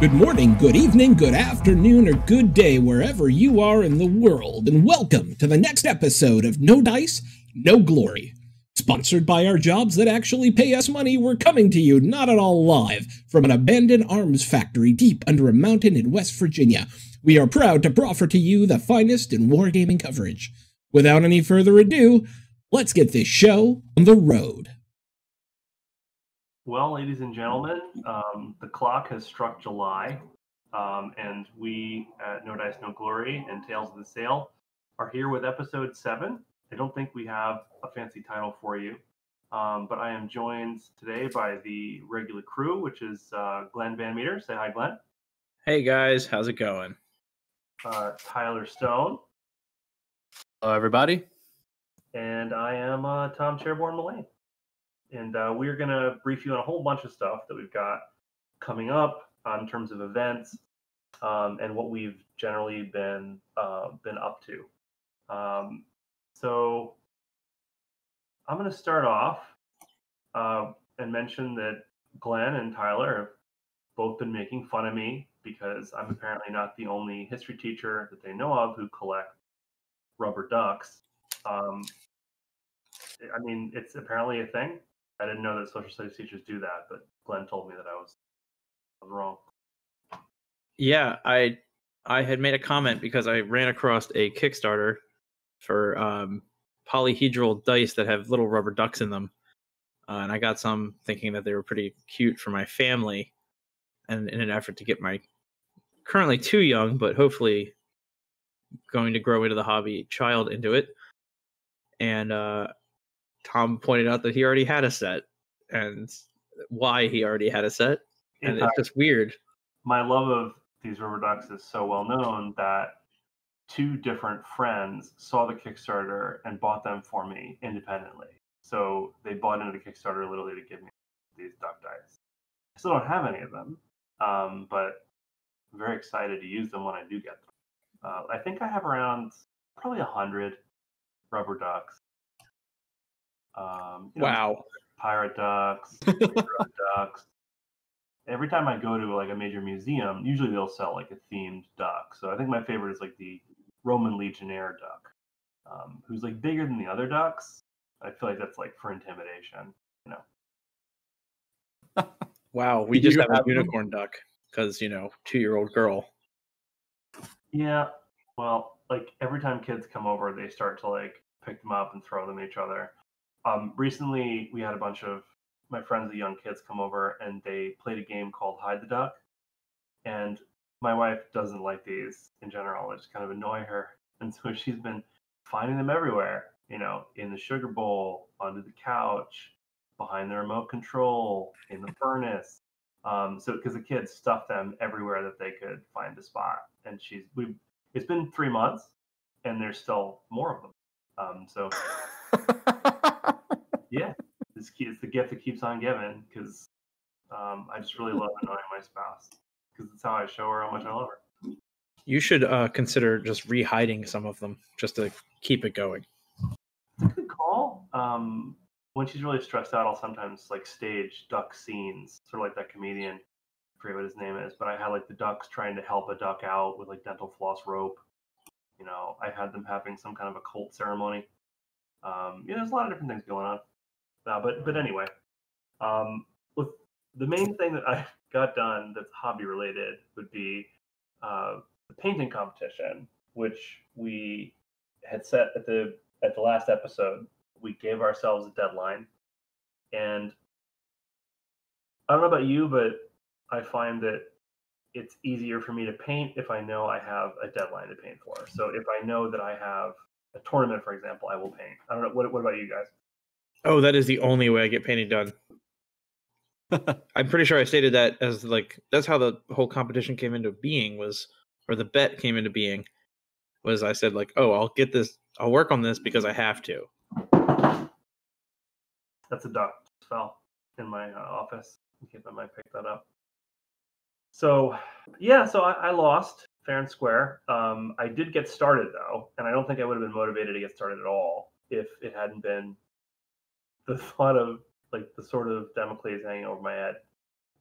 Good morning, good evening, good afternoon, or good day wherever you are in the world, and welcome to the next episode of No Dice, No Glory. Sponsored by our jobs that actually pay us money, we're coming to you not at all live from an abandoned arms factory deep under a mountain in West Virginia. We are proud to proffer to you the finest in wargaming coverage. Without any further ado, let's get this show on the road. Well, ladies and gentlemen, the clock has struck July, and we at No Dice, No Glory and Tales of the Sale are here with episode 7. I don't think we have a fancy title for you, but I am joined today by the regular crew, which is Glenn Van Meter. Say hi, Glenn. Hey, guys. How's it going? Tyler Stone. Hello, everybody. And I am Tom Chairborne Mullane. And we're going to brief you on a whole bunch of stuff that we've got coming up in terms of events and what we've generally been up to. So I'm going to start off and mention that Glenn and Tyler have both been making fun of me because I'm apparently not the only history teacher that they know of who collect rubber ducks. I mean, it's apparently a thing. I didn't know that social studies teachers do that, but Glenn told me that I was wrong. Yeah, I had made a comment because I ran across a Kickstarter for polyhedral dice that have little rubber ducks in them. And I got some thinking that they were pretty cute for my family, and in an effort to get my currently too young, but hopefully going to grow into the hobby child into it. And Tom pointed out that he already had a set and why he already had a set. And it's just weird. My love of these rubber ducks is so well known that 2 different friends saw the Kickstarter and bought them for me independently. So they bought into the Kickstarter literally to give me these duck dice. I still don't have any of them, but I'm very excited to use them when I do get them. I think I have around probably 100 rubber ducks. Wow. Pirate ducks, ducks. Every time I go to like a major museum, usually they'll sell like a themed duck. So I think my favorite is like the Roman Legionnaire duck, who's like bigger than the other ducks. I feel like that's like for intimidation, you know. Wow, we just have a unicorn duck because, 2-year-old girl. Yeah, well, like every time kids come over, they start to like pick them up and throw them at each other. Recently, we had a bunch of my friends, the young kids, come over and they played a game called Hide the Duck. And my wife doesn't like these in general. They just kind of annoy her. And so she's been finding them everywhere, in the sugar bowl, under the couch, behind the remote control, in the furnace. So because the kids stuffed them everywhere that they could find a spot. And it's been 3 months and there's still more of them. So yeah, it's the gift that keeps on giving because I just really love annoying my spouse because it's how I show her how much I love her. You should consider just re-hiding some of them just to keep it going. It's a good call. When she's really stressed out, I'll sometimes like stage duck scenes, sort of like that comedian. I forget what his name is, but I had like the ducks trying to help a duck out with like dental floss rope. I had them having some kind of a cult ceremony. There's a lot of different things going on. But anyway, with the main thing that I got done that's hobby related would be the painting competition, which we had set at the last episode. We gave ourselves a deadline, and I don't know about you, but I find that it's easier for me to paint if I know I have a deadline to paint for. So if I know that I have a tournament, for example, I will paint. I don't know. What about you guys? Oh, that is the only way I get painting done. I'm pretty sure I stated that as that's how the whole competition came into being or the bet came into being was I said I'll work on this because I have to. That's a duck just fell in my office in case I might pick that up. So yeah, I lost fair and square. I did get started though, and I don't think I would have been motivated to get started at all if it hadn't been the thought of like the sort of Damocles hanging over my head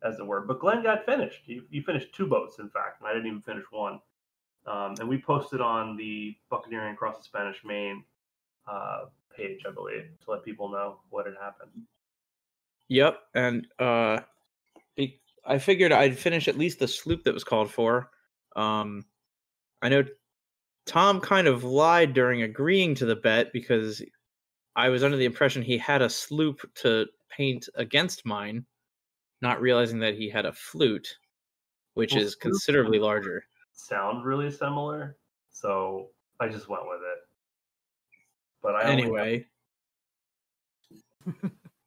as it were. But Glenn got finished. He finished 2 boats, in fact, and I didn't even finish one. And we posted on the Buccaneering Across the Spanish Main page, I believe, to let people know what had happened. Yep, and I figured I'd finish at least the sloop that was called for. I know Tom kind of lied during agreeing to the bet because I was under the impression he had a sloop to paint against mine, not realizing that he had a flute, which is considerably larger. Sound really similar, so I just went with it. But Anyway,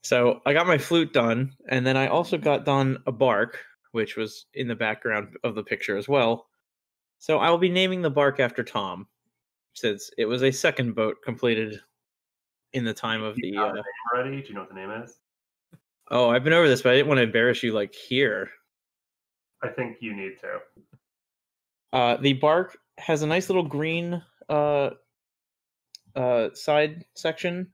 so I got my flute done, and then I also got done a bark, which was in the background of the picture as well. So I will be naming the bark after Tom, since it was a second boat completed in the time of the. You have the name already? Do you know what the name is? Oh, I've been over this, but I didn't want to embarrass you here. I think you need to. The bark has a nice little green side section,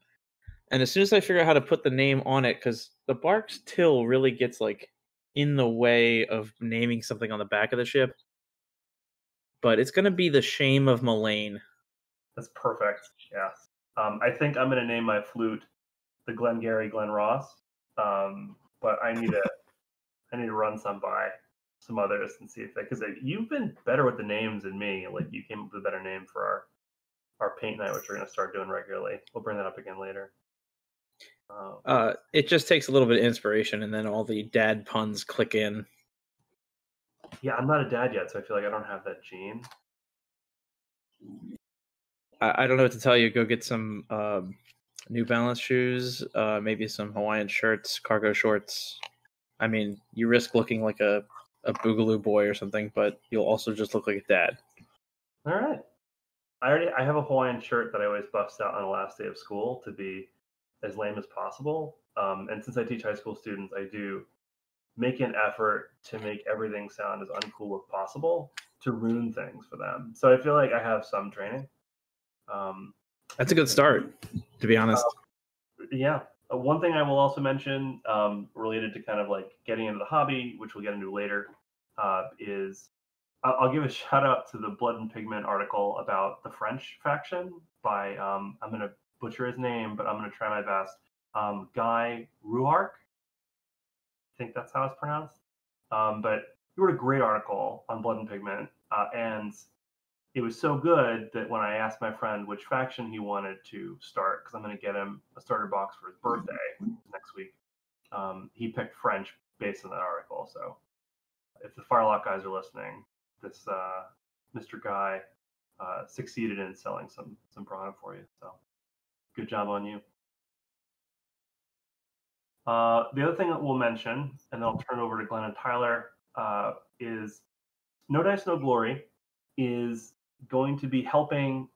and as soon as I figure out how to put the name on it, because the bark's till really gets in the way of naming something on the back of the ship, but it's going to be the Shame of Mullane. That's perfect. Yeah. I think I'm going to name my flute the Glengarry Glen Ross, but I need to run some by some others and see if because you've been better with the names than me. You came up with a better name for our paint night, which we're going to start doing regularly. We'll bring that up again later. It just takes a little bit of inspiration, and then all the dad puns click in. Yeah, I'm not a dad yet, so I feel like I don't have that gene. I don't know what to tell you. Go get some New Balance shoes, maybe some Hawaiian shirts, cargo shorts. I mean, you risk looking like a Boogaloo boy or something, but you'll also just look like a dad. All right. I have a Hawaiian shirt that I always bust out on the last day of school to be as lame as possible. And since I teach high school students, I do make an effort to make everything sound as uncool as possible to ruin things for them. So I feel like I have some training. That's a good start, to be honest. Yeah. One thing I will also mention related to kind of getting into the hobby, which we'll get into later, is I'll give a shout out to the Blood and Pigment article about the French faction by, I'm going to butcher his name, but I'm going to try my best, Guy Ruark. I think that's how it's pronounced. But he wrote a great article on Blood and Pigment, and it was so good that when I asked my friend which faction he wanted to start, because I'm going to get him a starter box for his birthday next week, he picked French based on that article. So if the Firelock guys are listening, this Mr. Guy succeeded in selling some product for you. So good job on you. The other thing that we'll mention, and then I'll turn it over to Glenn and Tyler, is No Dice, No Glory is going to be helping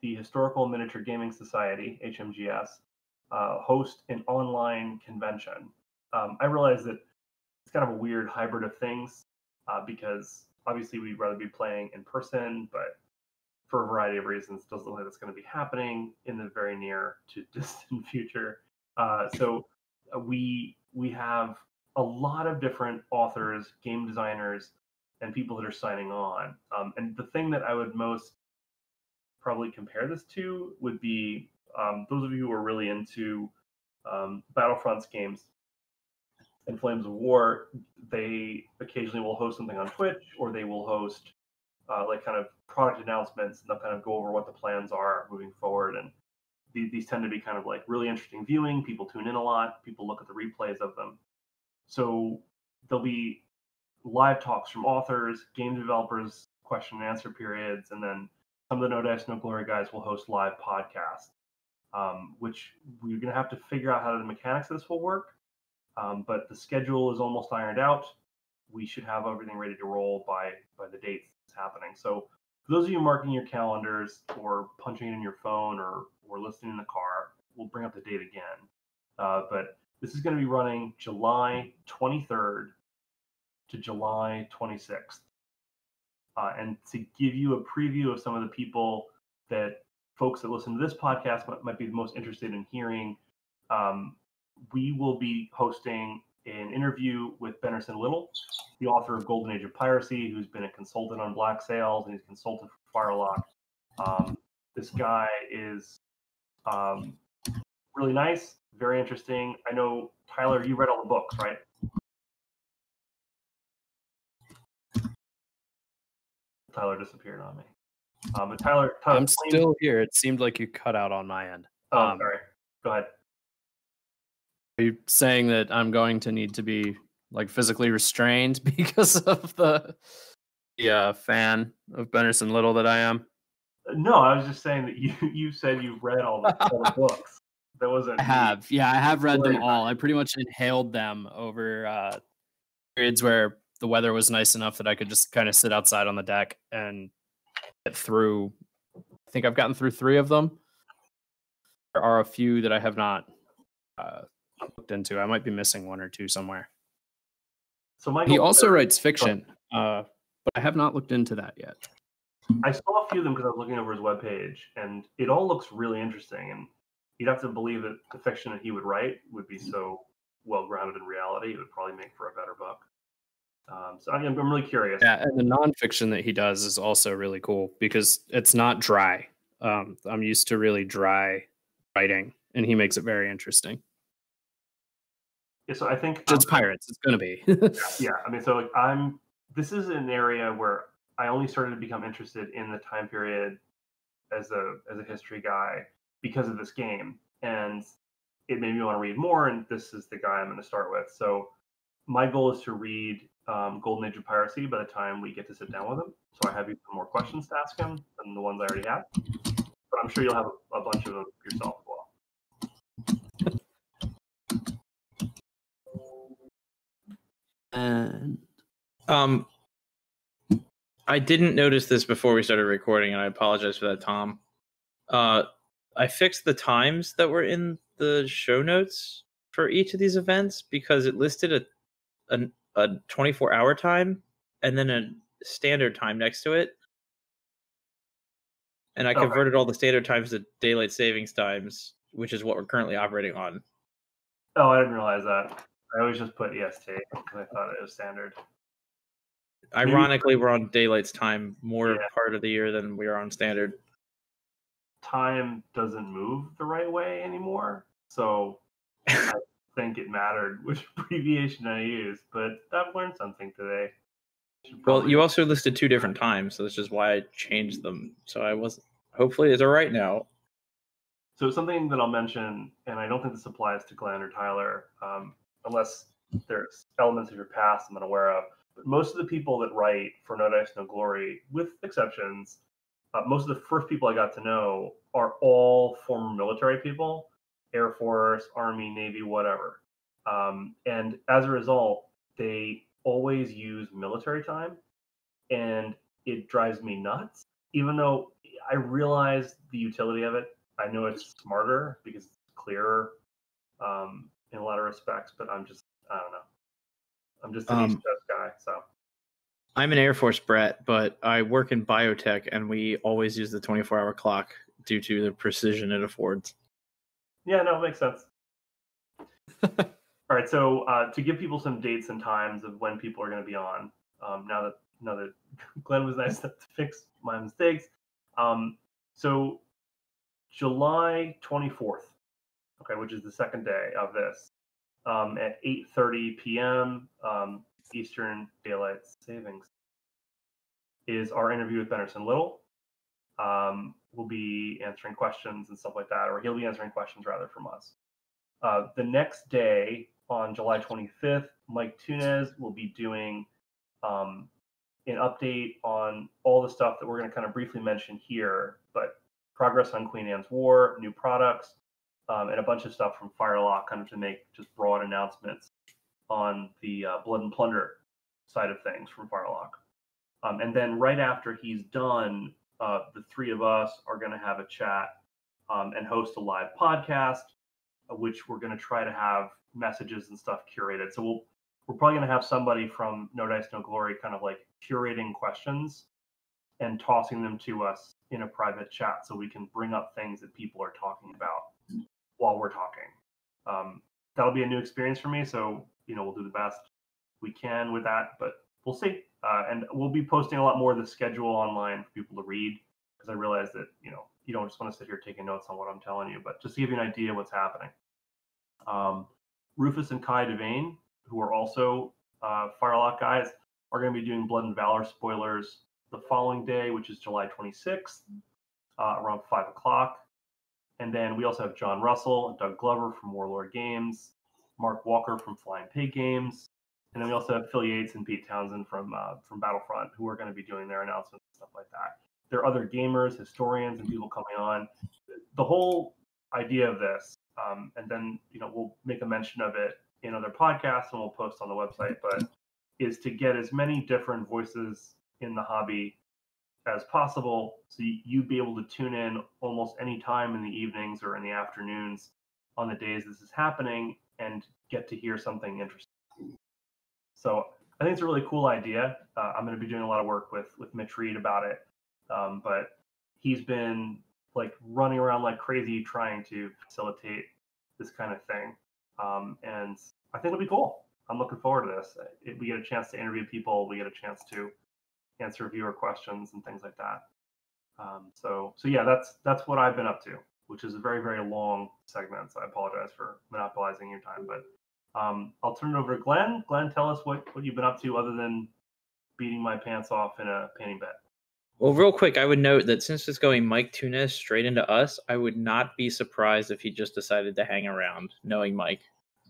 the Historical Miniature Gaming Society, HMGS, host an online convention. I realize that it's kind of a weird hybrid of things because obviously we'd rather be playing in person, but for a variety of reasons, it doesn't look like it's going to be happening in the very near to distant future. So we have a lot of different authors, game designers, and people that are signing on. And the thing that I would most probably compare this to would be those of you who are really into Battlefronts games and Flames of War. They occasionally will host something on Twitch, or they will host kind of product announcements, and they'll kind of go over what the plans are moving forward. And these tend to be kind of really interesting viewing. People tune in a lot. People look at the replays of them. So there'll be live talks from authors, game developers, question and answer periods, and then some of the No Dice, No Glory guys will host live podcasts, which we're going to have to figure out how the mechanics of this will work. But the schedule is almost ironed out. We should have everything ready to roll by the date it's happening. So for those of you marking your calendars or punching it in your phone or listening in the car, we'll bring up the date again. But this is going to be running July 23rd to July 26th. And to give you a preview of some of the people that folks that listen to this podcast might be the most interested in hearing, we will be hosting an interview with Benderson Little, the author of Golden Age of Piracy, who's been a consultant on Black Sails, and he's a consultant for Firelock. This guy is really nice, very interesting. I know, Tyler, you read all the books, right? Tyler disappeared on me. But Tyler, I'm still here. It seemed like you cut out on my end. Oh, sorry. Go ahead. Are you saying that I'm going to need to be like physically restrained because of the fan of Benderson Little that I am? No, I was just saying that you said you read all the books. That wasn't. I have. Yeah, I have read them all. I pretty much inhaled them over periods where the weather was nice enough that I could just kind of sit outside on the deck and get through. I think I've gotten through 3 of them. There are a few that I have not looked into. I might be missing 1 or 2 somewhere. So he also writes fiction, but I have not looked into that yet. I saw a few of them because I was looking over his webpage, and it all looks really interesting. And you'd have to believe that the fiction that he would write would be so well grounded in reality, it would probably make for a better book. So I'm really curious. Yeah, and the nonfiction that he does is also really cool because it's not dry. I'm used to really dry writing, and he makes it very interesting. Yeah, so I think it's pirates. It's going to be. Yeah, I mean, so this is an area where I only started to become interested in the time period as a history guy because of this game, and it made me want to read more. And this is the guy I'm going to start with. So my goal is to read Golden Age of Piracy by the time we get to sit down with him. So I have you some more questions to ask him than the ones I already have, but I'm sure you'll have a bunch of them yourself as well. And I didn't notice this before we started recording, and I apologize for that, Tom. I fixed the times that were in the show notes for each of these events because it listed a 24-hour time and then a standard time next to it. And I converted all the standard times to daylight savings times, which is what we're currently operating on. Oh, I didn't realize that. I always just put EST because I thought it was standard. Ironically, we're on daylight's time more part of the year than we are on standard. Time doesn't move the right way anymore, so I think it mattered which abbreviation I used, but I've learned something today. Well, you also listed 2 different times, so that's just why I changed them. So I wasn't. Hopefully, it's all right now. So something that I'll mention, and I don't think this applies to Glenn or Tyler, unless there's elements of your past I'm unaware of. But most of the people that write for No Dice, No Glory, with exceptions, most of the first people I got to know are all former military people, Air Force, Army, Navy, whatever. And as a result, they always use military time, and it drives me nuts. Even though I realize the utility of it, I know it's smarter because it's clearer in a lot of respects, but I don't know. I'm just an East Coast guy, so. I'm an Air Force brat, but I work in biotech, and we always use the 24-hour clock due to the precision it affords. Yeah, no, it makes sense. All right, so to give people some dates and times of when people are going to be on, now that Glenn was nice enough to fix my mistakes, so July 24th, okay, which is the second day of this, at 8:30 p.m. Eastern Daylight Savings, is our interview with Benderson Little. We'll be answering questions and stuff like that, or he'll be answering questions rather from us. The next day, on July 25th, Mike Tunez will be doing an update on all the stuff that we're going to kind of briefly mention here, but progress on Queen Anne's War, new products, and a bunch of stuff from Firelock, kind of to make just broad announcements on the Blood and Plunder side of things from Firelock. And then right after he's done, the 3 of us are going to have a chat and host a live podcast, which we're going to try to have messages and stuff curated. So we're probably going to have somebody from No Dice, No Glory kind of like curating questions and tossing them to us in a private chat so we can bring up things that people are talking about while we're talking. That'll be a new experience for me. So we'll do the best we can with that, but we'll see. And we'll be posting a lot more of the schedule online for people to read, because I realize that, you don't just want to sit here taking notes on what I'm telling you, but just to give you an idea of what's happening. Rufus and Kai Devane, who are also Firelock guys, are going to be doing Blood and Valor spoilers the following day, which is July 26th, around 5 o'clock. And then we also have John Russell and Doug Glover from Warlord Games, Mark Walker from Flying Pig Games, and then we also have Phil Yates and Pete Townsend from Battlefront, who are going to be doing their announcements and stuff like that. There are other gamers, historians, and people coming on. The whole idea of this, and then we'll make a mention of it in other podcasts and we'll post on the website, but is to get as many different voices in the hobby as possible, so you'd be able to tune in almost any time in the evenings or in the afternoons on the days this is happening and get to hear something interesting. So I think it's a really cool idea. I'm going to be doing a lot of work with Mitch Reed about it, but he's been like running around like crazy trying to facilitate this kind of thing, and I think it'll be cool. I'm looking forward to this. We get a chance to interview people. We get a chance to answer viewer questions and things like that. So yeah, that's what I've been up to, which is a very, very long segment. So I apologize for monopolizing your time, but I'll turn it over to Glenn. Glenn, tell us what you've been up to other than beating my pants off in a painting bed. Well, real quick, I would note that since it's going Mike Tunis straight into us, I would not be surprised if he just decided to hang around, knowing Mike.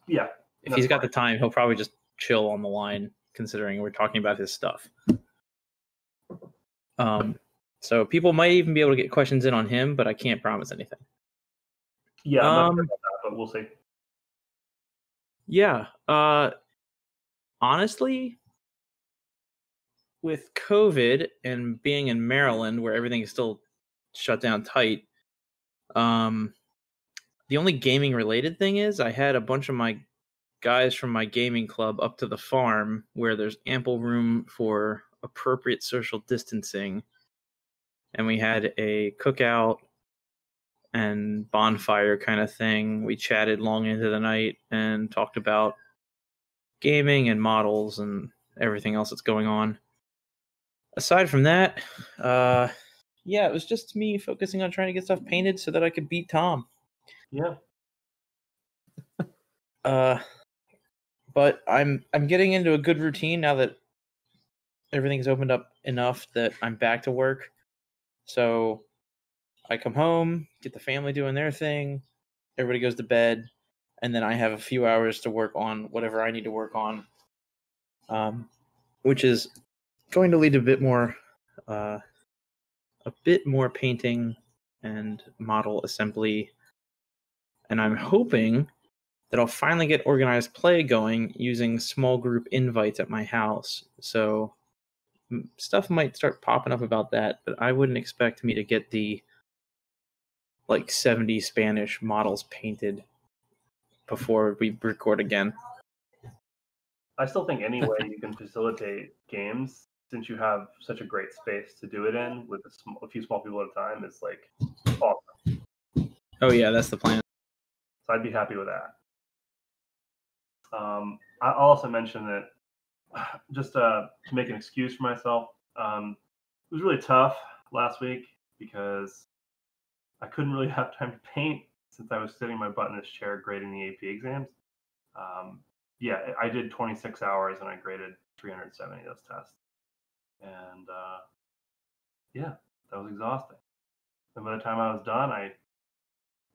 Yeah. If he's got the time, he'll probably just chill on the line, considering we're talking about his stuff. So people might even be able to get questions in on him, but I can't promise anything. Yeah, I'm not sure about that, but we'll see. Yeah. Honestly, with COVID and being in Maryland where everything is still shut down tight, the only gaming related thing is I had a bunch of my guys from my gaming club up to the farm where there's ample room for appropriate social distancing, and we had a cookout and bonfire kind of thing. We chatted long into the night and talked about gaming and models and everything else that's going on. Aside from that, yeah, it was just me focusing on trying to get stuff painted so that I could beat Tom. Yeah. But I'm getting into a good routine now that everything's opened up enough that I'm back to work. So I come home, get the family doing their thing, everybody goes to bed, and then I have a few hours to work on whatever I need to work on, which is going to lead to a bit more painting and model assembly. And I'm hoping that I'll finally get organized play going using small group invites at my house. So stuff might start popping up about that, but I wouldn't expect me to get the 70 Spanish models painted before we record again. I still think any way you can facilitate games, since you have such a great space to do it in with a few small people at a time, is awesome. Oh yeah, that's the plan. So I'd be happy with that. I'll also mention that just to make an excuse for myself, it was really tough last week because I couldn't really have time to paint since I was sitting my butt in this chair grading the AP exams. Yeah, I did 26 hours and I graded 370 of those tests. And yeah, that was exhausting. And by the time I was done, I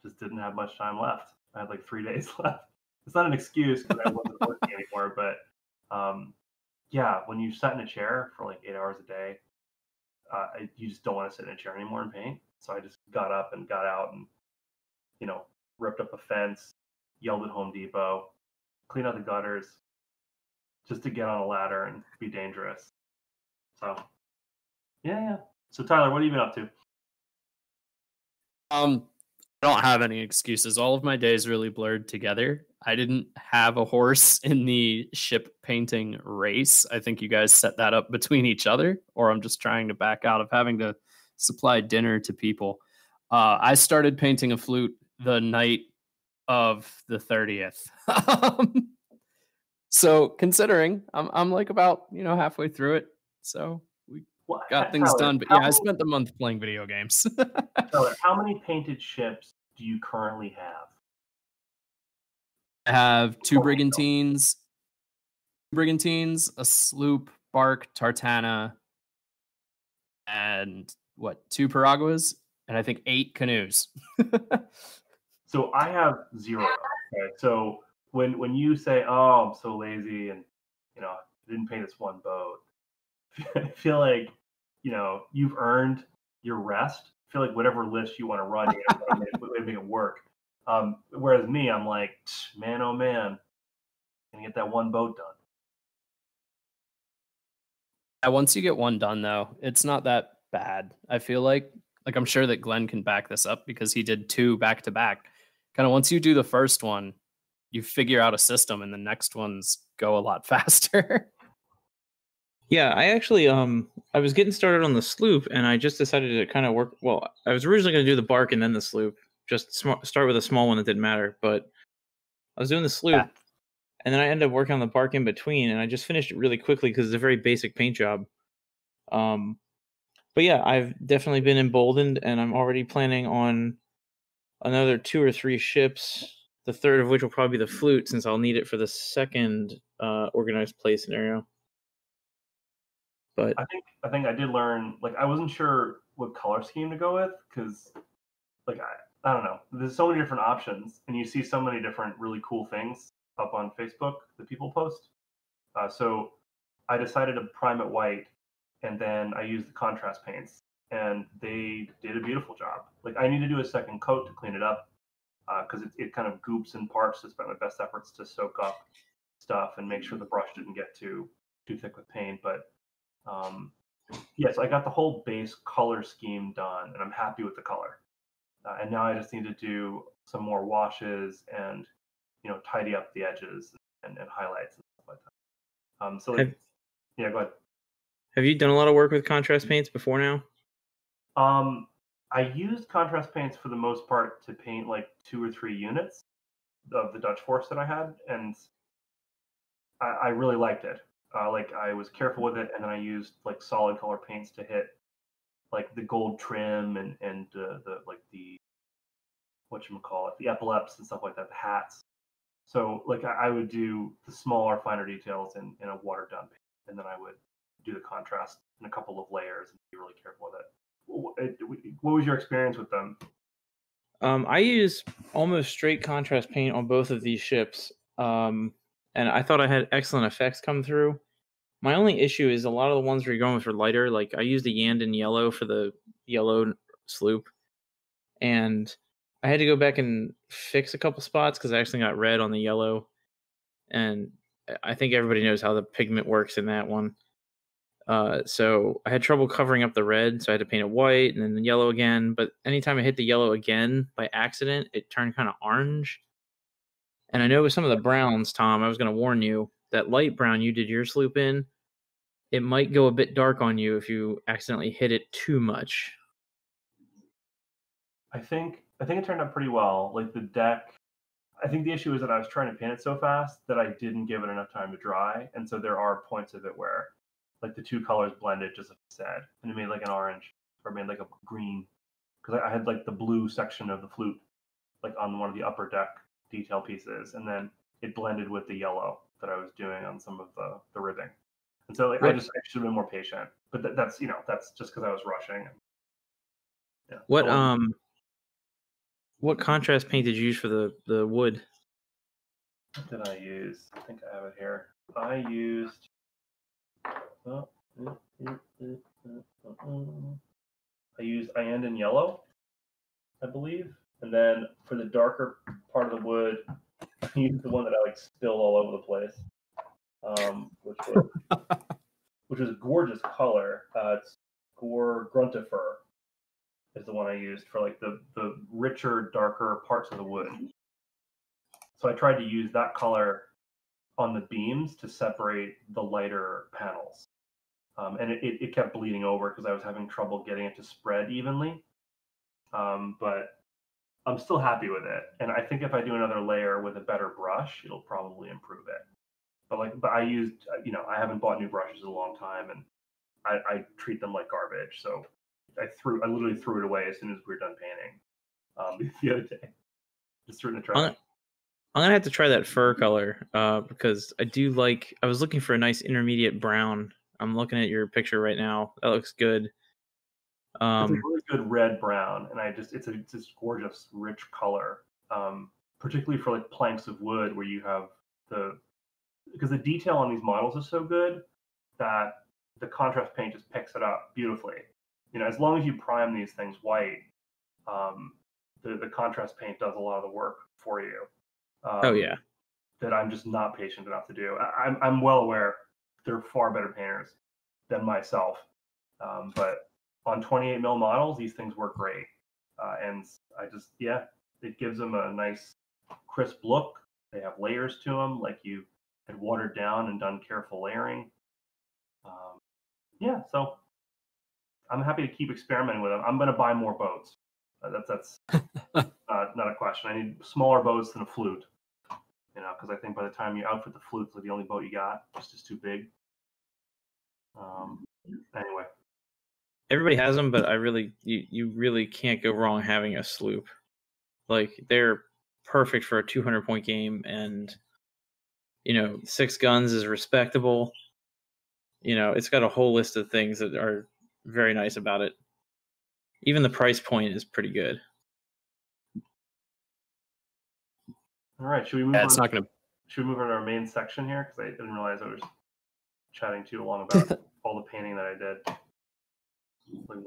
just didn't have much time left. I had 3 days left. It's not an excuse because I wasn't working anymore, but yeah, when you sat in a chair for 8 hours a day, you just don't want to sit in a chair anymore and paint. So I just got up and got out and, ripped up a fence, yelled at Home Depot, cleaned out the gutters, just to get on a ladder and be dangerous. So, yeah. So Tyler, what have you been up to? I don't have any excuses. All of my days really blurred together. I didn't have a horse in the ship painting race. I think you guys set that up between each other, or I'm just trying to back out of having to supply dinner to people. I started painting a flute the night of the 30th. So considering I'm like about halfway through it, so we Well, got things Tyler, done. But yeah, I spent the month playing video games. Tyler, how many painted ships do you currently have? I have two Before paint brigantines, a sloop, bark, tartana, and two piraguas, and I think 8 canoes. So I have 0. Okay, so when you say, "Oh, I'm so lazy," and I didn't paint this one boat, I feel like you've earned your rest. I feel like whatever list you want to run, you got to make it work. Whereas me, I'm like, man, oh man, gonna get that one boat done. Once you get one done, though, it's not that bad. I feel like I'm sure that Glenn can back this up because he did 2 back to back. Kind of once you do the first one, you figure out a system, and the next ones go a lot faster. Yeah, I actually I was getting started on the sloop, and I just decided to kind of work. Well, I was originally going to do the bark and then the sloop, just start with a small one that didn't matter. But I was doing the sloop, and then I ended up working on the bark in between, and I just finished it really quickly because it's a very basic paint job. But yeah, I've definitely been emboldened, and I'm already planning on another 2 or 3 ships. The third of which will probably be the flute, since I'll need it for the second organized play scenario. But I think I did learn. Like, I wasn't sure what color scheme to go with because, like, I don't know. There's so many different options, and you see so many different really cool things up on Facebook that people post. So I decided to prime it white, and then I used the contrast paints, and they did a beautiful job. Like, I need to do a second coat to clean it up because it kind of goops in parts. So I spent my best efforts to soak up stuff and make sure the brush didn't get too thick with paint. But yes, I got the whole base color scheme done, and I'm happy with the color. And now I just need to do some more washes and tidy up the edges and highlights and stuff like that. So yeah, go ahead. Have you done a lot of work with contrast paints before now? I used contrast paints for the most part to paint like 2 or 3 units of the Dutch Force that I had, and I really liked it. Like, I was careful with it, and then I used like solid color paints to hit like the gold trim and the like the whatchamacallit, the epaulettes and stuff like that, the hats. So like I would do the smaller, finer details in a watered down paint, and then I would do the contrast in a couple of layers and be really careful with it. What was your experience with them? I use almost straight contrast paint on both of these ships, and I thought I had excellent effects come through. My only issue is a lot of the ones where you're going with are lighter. Like, I used the Yandon yellow for the yellow sloop, and I had to go back and fix a couple spots because I actually got red on the yellow, and I think everybody knows how the pigment works in that one. So I had trouble covering up the red, so I had to paint it white and then the yellow again. But anytime I hit the yellow again by accident, it turned kind of orange. And I know with some of the browns, Tom, I was going to warn you, that light brown you did your sloop in, it might go a bit dark on you if you accidentally hit it too much. I think it turned out pretty well. Like, the deck, I think the issue is that I was trying to paint it so fast that I didn't give it enough time to dry, and so there are points of it where like the 2 colors blended, just like I said, and it made like an orange or made like a green, because I had like the blue section of the flute like on one of the upper deck detail pieces, and then it blended with the yellow that I was doing on some of the ribbing. And so like, I should have been more patient, but that's that's just because I was rushing. Yeah. What contrast paint did you use for the wood? What did I use? I think I have it here. I used Yandon yellow, I believe, and then for the darker part of the wood, I used the one that I like spilled all over the place, which was a gorgeous color. It's Gruntifer is the one I used for like the richer, darker parts of the wood. So I tried to use that color on the beams to separate the lighter panels. And it kept bleeding over because I was having trouble getting it to spread evenly. But I'm still happy with it. And I think if I do another layer with a better brush, it'll probably improve it. But I used, I haven't bought new brushes in a long time, and I treat them like garbage. So I literally threw it away as soon as we were done painting the other day. Just threw it in the trash. I'm gonna have to try that fur color because I was looking for a nice intermediate brown. I'm looking at your picture right now. That looks good. It's a really good red brown, and it's this gorgeous, rich color. Particularly for like planks of wood where you have because the detail on these models is so good that the contrast paint just picks it up beautifully. As long as you prime these things white, the contrast paint does a lot of the work for you. Oh yeah. That I'm just not patient enough to do. I'm well aware they're far better painters than myself, but on 28 mil models, these things work great, and it gives them a nice crisp look. They have layers to them, like you had watered down and done careful layering. So I'm happy to keep experimenting with them. I'm going to buy more boats. That's not a question. I need smaller boats than a flute, because I think by the time you outfit the flute for the only boat you got, it's just too big. Anyway. Everybody has them, but you really can't go wrong having a sloop. Like, they're perfect for a 200-point game, and 6 guns is respectable. It's got a whole list of things that are very nice about it. Even the price point is pretty good. All right, should we move on? Should we move on to our main section here? Because I didn't realize I was chatting too long about all the painting that I did.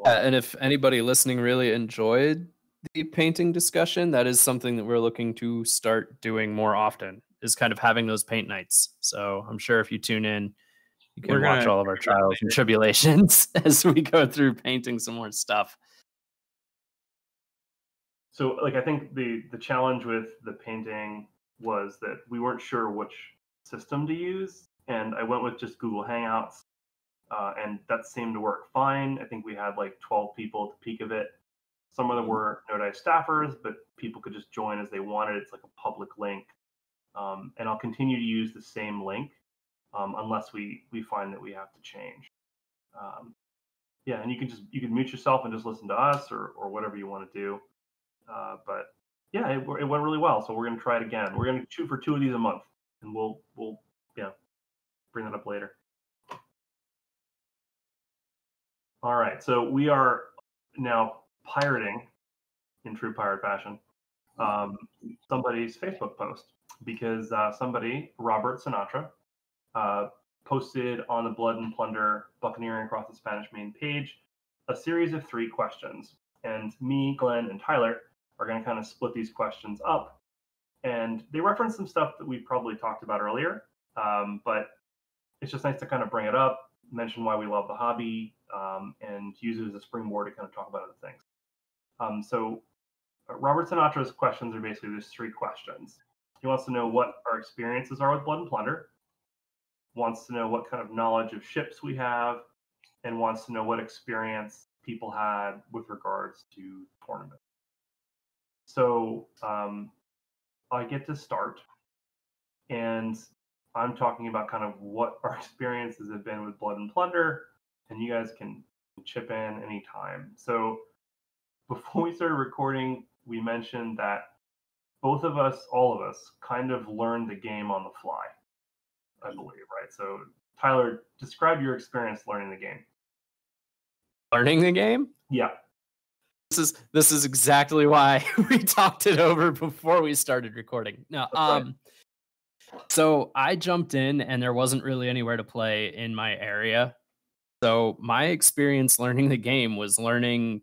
And if anybody listening really enjoyed the painting discussion, that is something that we're looking to start doing more often, is kind of having those paint nights. So I'm sure if you tune in, you can watch all of our trials and tribulations as we go through painting some more stuff. So, I think the challenge with the painting was that we weren't sure which system to use, and I went with just Google Hangouts, and that seemed to work fine. I think we had like 12 people at the peak of it. Some of them were No Dice staffers, but people could just join as they wanted. It's like a public link, and I'll continue to use the same link unless we find that we have to change. And you can mute yourself and just listen to us or whatever you want to do. But yeah, it went really well. So we're going to try it again. We're going to shoot for 2 of these a month, and we'll bring that up later. All right, so we are now pirating, in true pirate fashion, somebody's Facebook post, because somebody, Robert Sinatra, posted on the Blood and Plunder Buccaneering Across the Spanish Main page a series of 3 questions. And me, Glenn, and Tyler are going to kind of split these questions up. And they reference some stuff that we probably talked about earlier, but it's just nice to kind of bring it up, mention why we love the hobby, and use it as a springboard to kind of talk about other things. So Robert Sinatra's questions are basically there's 3 questions. He wants to know what our experiences are with Blood and Plunder, wants to know what kind of knowledge of ships we have, and wants to know what experience people had with regards to tournaments. So I get to start, and I'm talking about kind of what our experiences have been with Blood and Plunder, and you guys can chip in anytime. So before we started recording, we mentioned that both of us, all of us, kind of learned the game on the fly, I believe, right? So Tyler, describe your experience learning the game. Learning the game? Yeah. This is exactly why we talked it over before we started recording. No, right. So I jumped in and there wasn't really anywhere to play in my area. So my experience learning the game was learning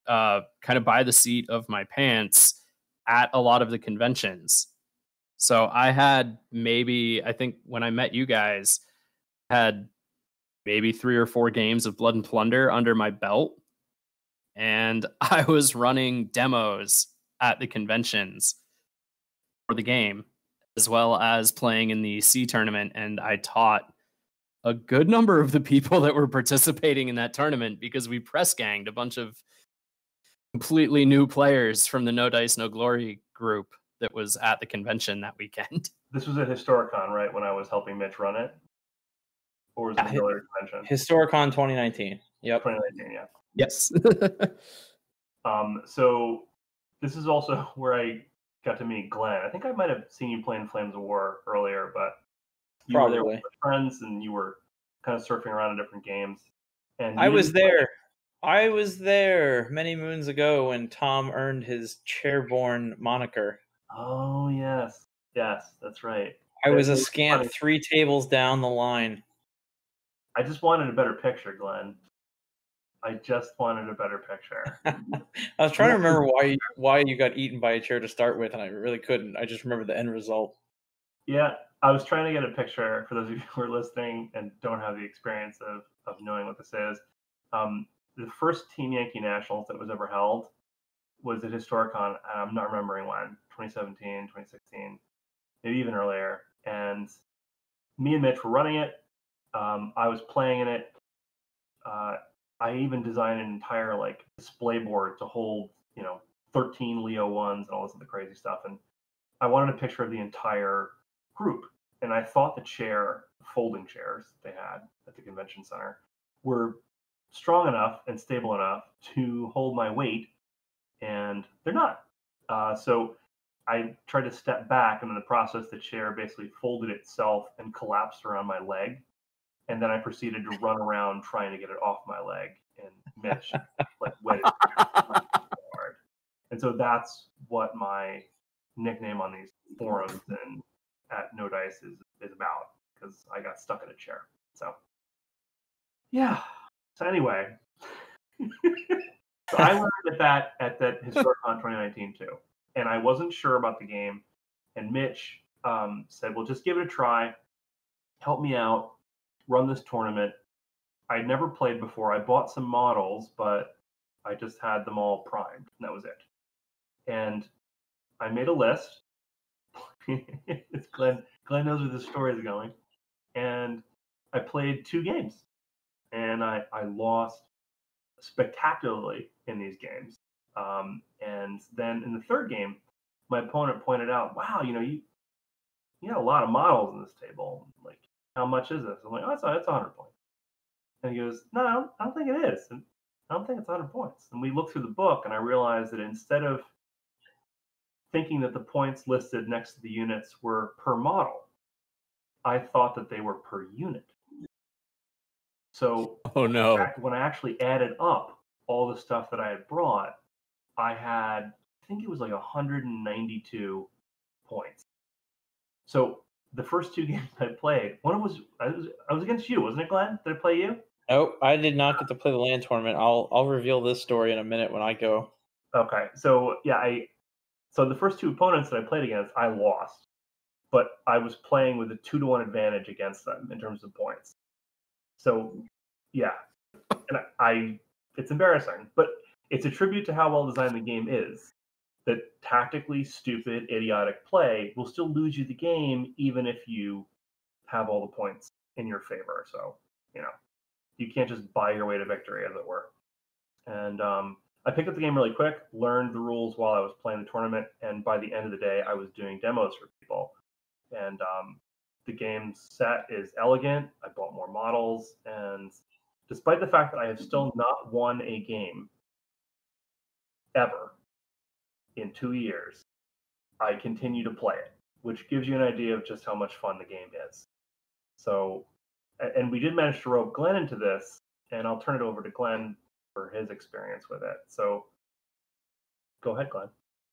kind of by the seat of my pants at a lot of the conventions. So I had I think when I met you guys, had maybe 3 or 4 games of Blood and Plunder under my belt. And I was running demos at the conventions for the game, as well as playing in the C tournament. And I taught a good number of the people that were participating in that tournament because we press ganged a bunch of completely new players from the No Dice, No Glory group that was at the convention that weekend. This was at Historicon, right? When I was helping Mitch run it, or was it an earlier convention? Historicon 2019. Yep. 2019, yeah. Yes. So this is also where I got to meet Glenn. I think I might have seen you playing Flames of War earlier, but you were there with friends and you were kind of surfing around in different games. And I was there. I was there many moons ago when Tom earned his Chairborne moniker. Oh, yes. Yes, that's right. I was a scant 3 tables down the line. I just wanted a better picture, Glenn. I just wanted a better picture. I was trying to remember why you got eaten by a chair to start with, and I really couldn't. I just remember the end result. Yeah, I was trying to get a picture for those of you who are listening and don't have the experience of knowing what this is. The first Team Yankee Nationals that was ever held was at Historicon. I'm not remembering when, 2017, 2016, maybe even earlier. And me and Mitch were running it. I was playing in it. I even designed an entire display board to hold 13 Leo 1s and all this other crazy stuff. And I wanted a picture of the entire group. And I thought the folding chairs they had at the convention center were strong enough and stable enough to hold my weight, and they're not. So I tried to step back, and in the process, the chair basically folded itself and collapsed around my leg. And then I proceeded to run around trying to get it off my leg, and Mitch wet it hard. And so that's what my nickname on these forums and at No Dice is about, because I got stuck in a chair. So yeah. So anyway, so I learned at that Historicon 2019 too, and I wasn't sure about the game. And Mitch said, "Well, just give it a try. Help me out. Run this tournament." I'd never played before. I bought some models, but I just had them all primed, and that was it. And I made a list. It's Glenn knows where this story is going. And I played 2 games. And I lost spectacularly in these games. And then in the 3rd game, my opponent pointed out, "Wow, you had a lot of models in this table. Like, how much is this?" I'm like, "Oh, it's 100 points." And he goes, "No, I don't think it is. And I don't think it's 100 points." And we looked through the book, and I realized that instead of thinking that the points listed next to the units were per model, I thought that they were per unit. So oh no! When I actually added up all the stuff that I had brought, I think it was 192 points. So the first 2 games I played, I was against you, wasn't it, Glenn? Did I play you? Oh, I did not get to play the LAN tournament. I'll reveal this story in a minute when I go. Okay, so yeah, so the first 2 opponents that I played against, I lost, but I was playing with a 2-to-1 advantage against them in terms of points. So yeah, and it's embarrassing, but it's a tribute to how well designed the game is. That tactically stupid, idiotic play will still lose you the game, even if you have all the points in your favor. So you can't just buy your way to victory, as it were. And I picked up the game really quick, learned the rules while I was playing the tournament, and by the end of the day, I was doing demos for people. And the game's set is elegant. I bought more models, and despite the fact that I have still not won a game ever in 2 years, I continue to play it, which gives you an idea of just how much fun the game is. So, and we did manage to rope Glenn into this, and I'll turn it over to Glenn for his experience with it. So go ahead, Glenn.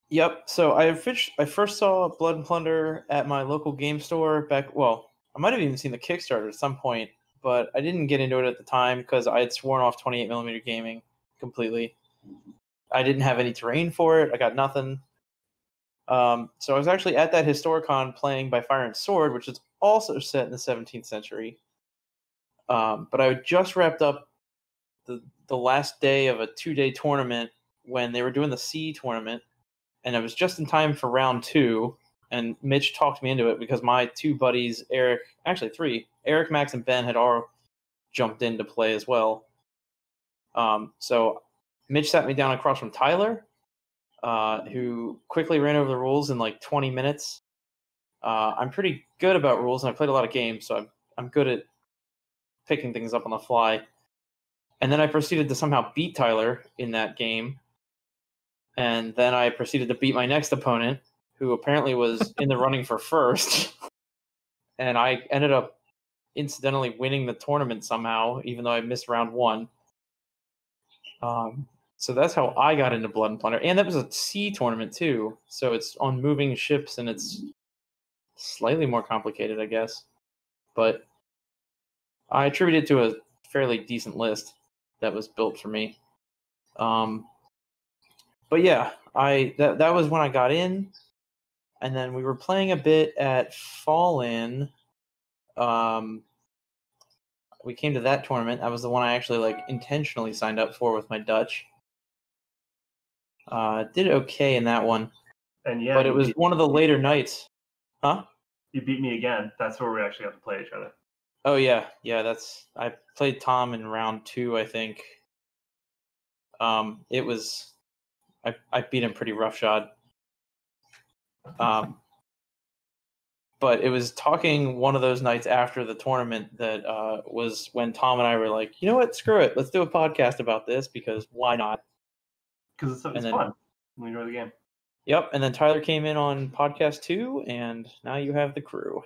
Yep. So I first saw Blood and Plunder at my local game store back. Well, I might have even seen the Kickstarter at some point, but I didn't get into it at the time because I had sworn off 28mm gaming completely. I didn't have any terrain for it. I got nothing. So I was actually at that Historicon playing by Fire and Sword, which is also set in the 17th century. But I had just wrapped up the last day of a 2-day tournament when they were doing the C tournament, and it was just in time for round 2. And Mitch talked me into it because my 2 buddies, actually 3, Eric, Max, and Ben had all jumped in to play as well. So Mitch sat me down across from Tyler, who quickly ran over the rules in 20 minutes. I'm pretty good about rules, and I played a lot of games, so I'm good at picking things up on the fly. And then I proceeded to somehow beat Tyler in that game. And then I proceeded to beat my next opponent, who apparently was in the running for first. And I ended up incidentally winning the tournament somehow, even though I missed round 1. So that's how I got into Blood and Plunder. And that was a sea tournament, too. So it's on moving ships, and it's slightly more complicated, I guess. But I attribute it to a fairly decent list that was built for me. But yeah, that was when I got in, and then we were playing a bit at Fallen. We came to that tournament. That was the one I actually intentionally signed up for with my Dutch. Did okay in that one, And yeah, but it was one of the later nights. Huh? You beat me again. That's where we actually have to play each other. Oh yeah. I played Tom in round 2, I think. It was I beat him pretty roughshod. But it was talking one of those nights after the tournament that was when Tom and I were like, you know what, screw it, let's do a podcast about this because why not? Because it's fun. We enjoy the game. Yep, and then Tyler came in on podcast 2, and now you have the crew.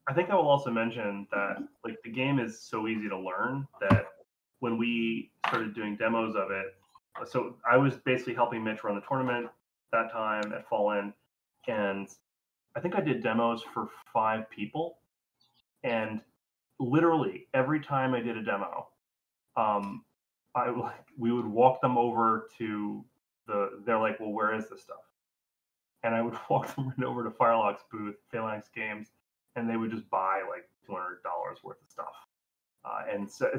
I think I will also mention that the game is so easy to learn that when we started doing demos of it, so I was basically helping Mitch run the tournament that time at Fallen, and I think I did demos for 5 people, and literally every time I did a demo, we would walk them over to they're like, well, where is this stuff? And I would walk them right over to Firelock's booth, Phalanx Games, and they would just buy $200 worth of stuff. And so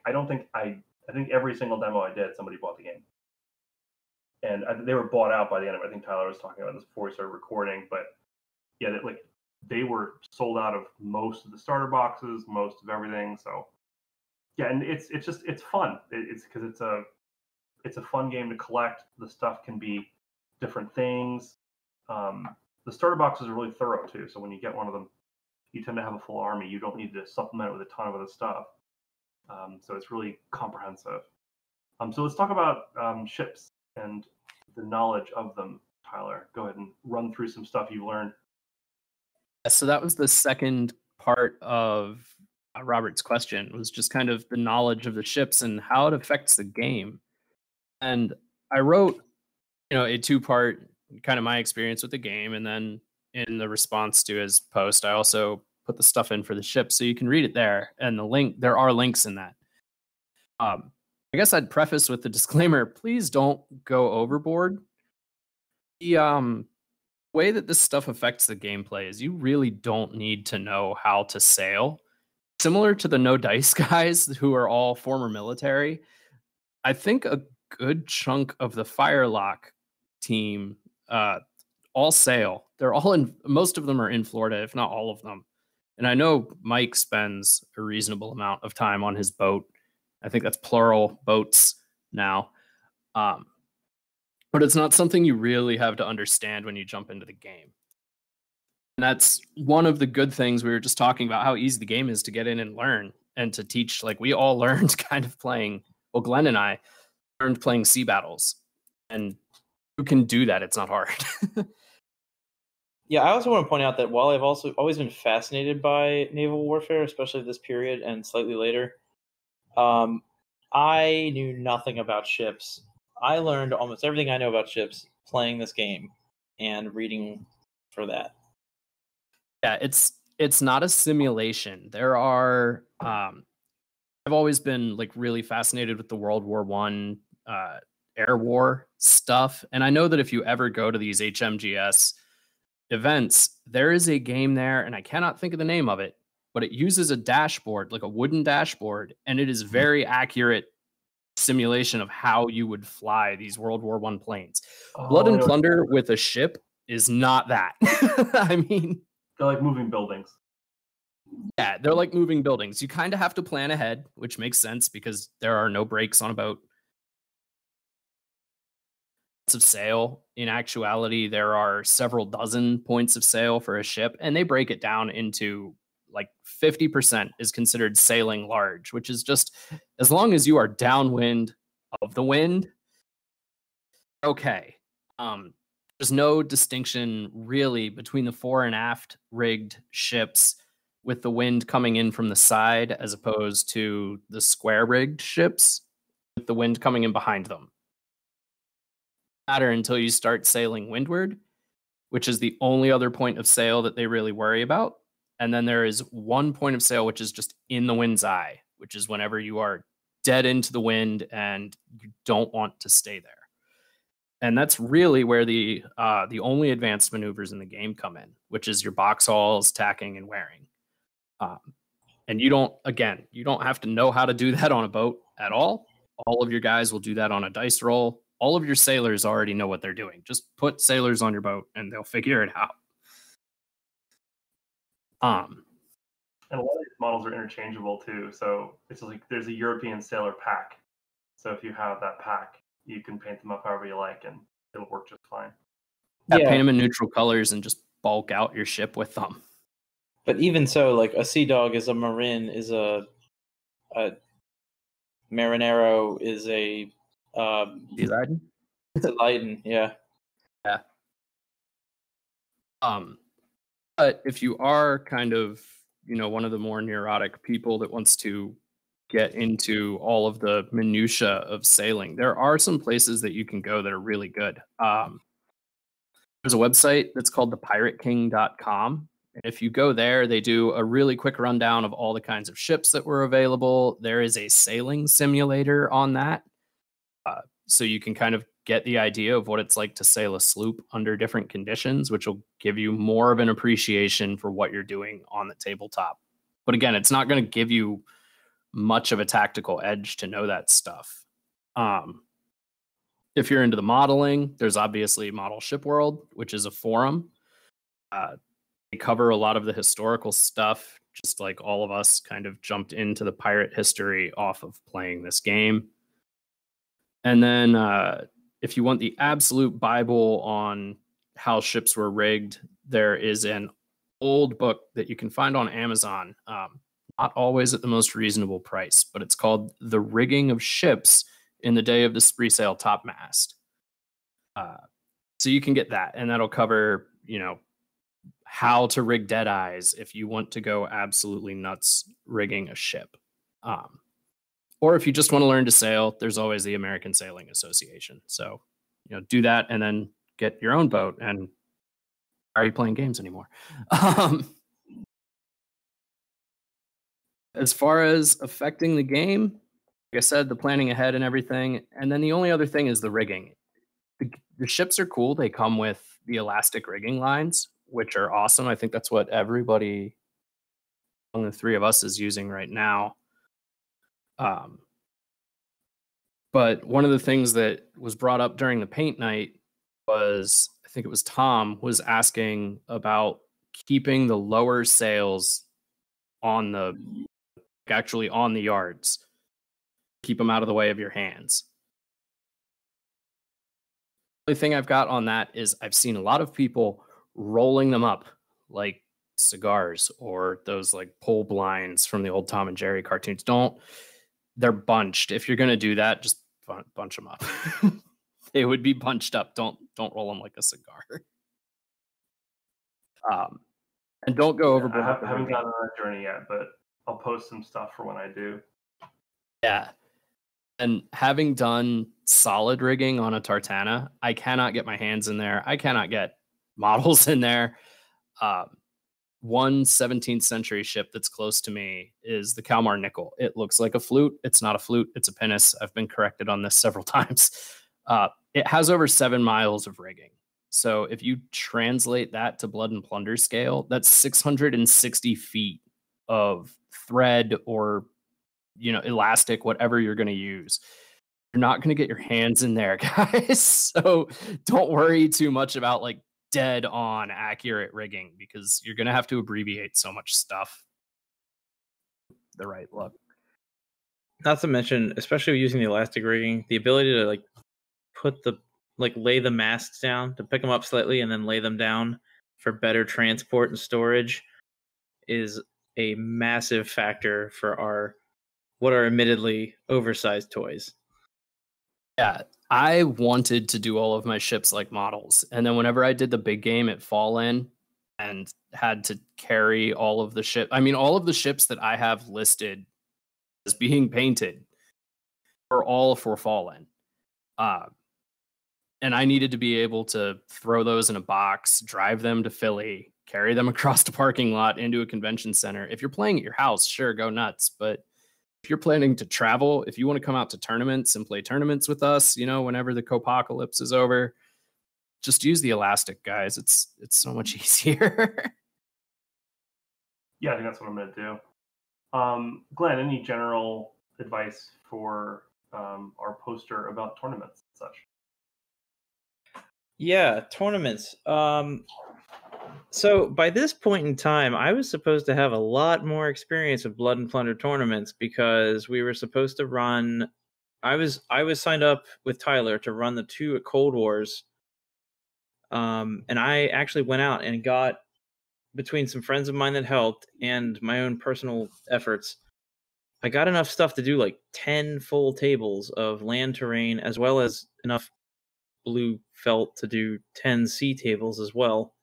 I think every single demo I did, somebody bought the game. And they were bought out by the end of it. I think Tyler was talking about this before we started recording, but yeah, they were sold out of most of the starter boxes, most of everything. So yeah, and it's fun. It's because it's a fun game to collect. The stuff can be different things. The starter boxes are really thorough too. So when you get one of them, you tend to have a full army. You don't need to supplement it with a ton of other stuff. So it's really comprehensive. So let's talk about ships and the knowledge of them. Tyler, go ahead and run through some stuff you've learned. So that was the second part of Robert's question, was just kind of the knowledge of the ships and how it affects the game. And I wrote, a 2-part kind of my experience with the game, and then in the response to his post, I also put the stuff in for the ship, so you can read it there. And there are links in that. I guess I'd preface with the disclaimer: please don't go overboard. The way that this stuff affects the gameplay is you really don't need to know how to sail. Similar to the no dice guys who are all former military, I think a good chunk of the Firelock team all sail. They're all most of them are in Florida, if not all of them. And I know Mike spends a reasonable amount of time on his boat. I think that's plural boats now. But it's not something you really have to understand when you jump into the game. And that's one of the good things. We were just talking about how easy the game is to get in and learn and to teach. We all learned kind of playing, well, Glenn and I learned playing sea battles. And you can do that. It's not hard. Yeah, I also want to point out that while I've also always been fascinated by naval warfare, especially this period and slightly later, I knew nothing about ships. I learned almost everything I know about ships playing this game and reading for that. Yeah, it's not a simulation. There are I've always been really fascinated with the World War I air war stuff, and I know that if you ever go to these HMGS events, there is a game there, and I cannot think of the name of it, but it uses a dashboard, like a wooden dashboard, and it is very accurate simulation of how you would fly these World War I planes. Blood and Plunder with a ship is not that. I mean, they're like moving buildings. Yeah, they're like moving buildings. You kind of have to plan ahead, which makes sense because there are no brakes on a boat. of sale. In actuality, there are several dozen points of sale for a ship, and they break it down into like 50% is considered sailing large, which is just as long as you are downwind of the wind, okay. There's no distinction really between the fore and aft rigged ships with the wind coming in from the side as opposed to the square rigged ships with the wind coming in behind them. Matter until you start sailing windward, which is the only other point of sail that they really worry about. And then there is one point of sail which is just in the wind's eye, which is whenever you are dead into the wind and you don't want to stay there. And that's really where the only advanced maneuvers in the game come in, which is your box hauls, tacking, and wearing. And you don't have to know how to do that on a boat at all. All of your guys will do that on a dice roll. All of your sailors already know what they're doing. Just put sailors on your boat and they'll figure it out. And a lot of these models are interchangeable too. So it's like there's a European sailor pack. So if you have that pack, you can paint them up however you like and it'll work just fine. Yeah, paint them in neutral colors and just bulk out your ship with them. But even so, like a Sea Dog is a Marin, is a Marinero is a Leiden? It's a Leiden, yeah. Yeah. But if you are kind of, one of the more neurotic people that wants to get into all of the minutia of sailing, there are some places that you can go that are really good. There's a website that's called thepirateking.com. And if you go there, they do a really quick rundown of all the kinds of ships that were available. There is a sailing simulator on that. So you can kind of get the idea of what it's like to sail a sloop under different conditions, which will give you more of an appreciation for what you're doing on the tabletop. But again, it's not going to give you much of a tactical edge to know that stuff. If you're into the modeling, there's obviously Model Ship World, which is a forum. They cover a lot of the historical stuff, just like all of us kind of jumped into the pirate history off of playing this game. And then if you want the absolute Bible on how ships were rigged, there is an old book that you can find on Amazon, not always at the most reasonable price, but it's called The Rigging of Ships in the Day of the Spree Sail Topmast. So you can get that, and that'll cover, how to rig dead eyes if you want to go absolutely nuts rigging a ship. Or if you just want to learn to sail, there's always the American Sailing Association. So, do that and then get your own boat. And are you playing games anymore? As far as affecting the game, like I said, the planning ahead and everything. And then the only other thing is the rigging. The ships are cool. They come with the elastic rigging lines, which are awesome. I think that's what everybody among the three of us is using right now. But one of the things that was brought up during the paint night was, I think it was Tom was asking about keeping the lower sails on actually on the yards, keep them out of the way of your hands. The only thing I've got on that is I've seen a lot of people rolling them up like cigars or those like pole blinds from the old Tom and Jerry cartoons. They're bunched. If you're going to do that, just bunch them up. They would be bunched up. Don't roll them like a cigar. And don't go overboard. I haven't gotten on that journey yet, but I'll post some stuff for when I do. Yeah. And having done solid rigging on a Tartana, I cannot get my hands in there. I cannot get models in there. One 17th century ship that's close to me is the Kalmar Nickel. It looks like a flute. It's not a flute. It's a pinnace. I've been corrected on this several times. It has over 7 miles of rigging. So if you translate that to Blood and Plunder scale, that's 660 feet of thread or, elastic, whatever you're going to use. You're not going to get your hands in there, guys. So don't worry too much about like dead on accurate rigging because you're going to have to abbreviate so much stuff. The right look. Not to mention, especially using the elastic rigging, the ability to like put the like lay the masks down, to pick them up slightly and then lay them down for better transport and storage is a massive factor for what are admittedly oversized toys. Yeah, I wanted to do all of my ships like models. And then whenever I did the big game at Fallen and had to carry all of the ship, I mean, all of the ships that I have listed as being painted are all for Fallen. And I needed to be able to throw those in a box, drive them to Philly, carry them across the parking lot into a convention center. If you're playing at your house, sure, go nuts. But if you're planning to travel, if you want to come out to tournaments and play tournaments with us, you know, whenever the Copocalypse is over, just use the elastic, guys. It's so much easier. Yeah, I think that's what I'm going to do. Glenn, any general advice for our poster about tournaments and such? Yeah, tournaments. So by this point in time, I was supposed to have a lot more experience with Blood and Plunder tournaments because we were supposed to run. I was signed up with Tyler to run the 2 at Cold Wars, and I actually went out and got, between some friends of mine that helped and my own personal efforts, I got enough stuff to do like 10 full tables of land terrain, as well as enough blue felt to do 10 sea tables as well.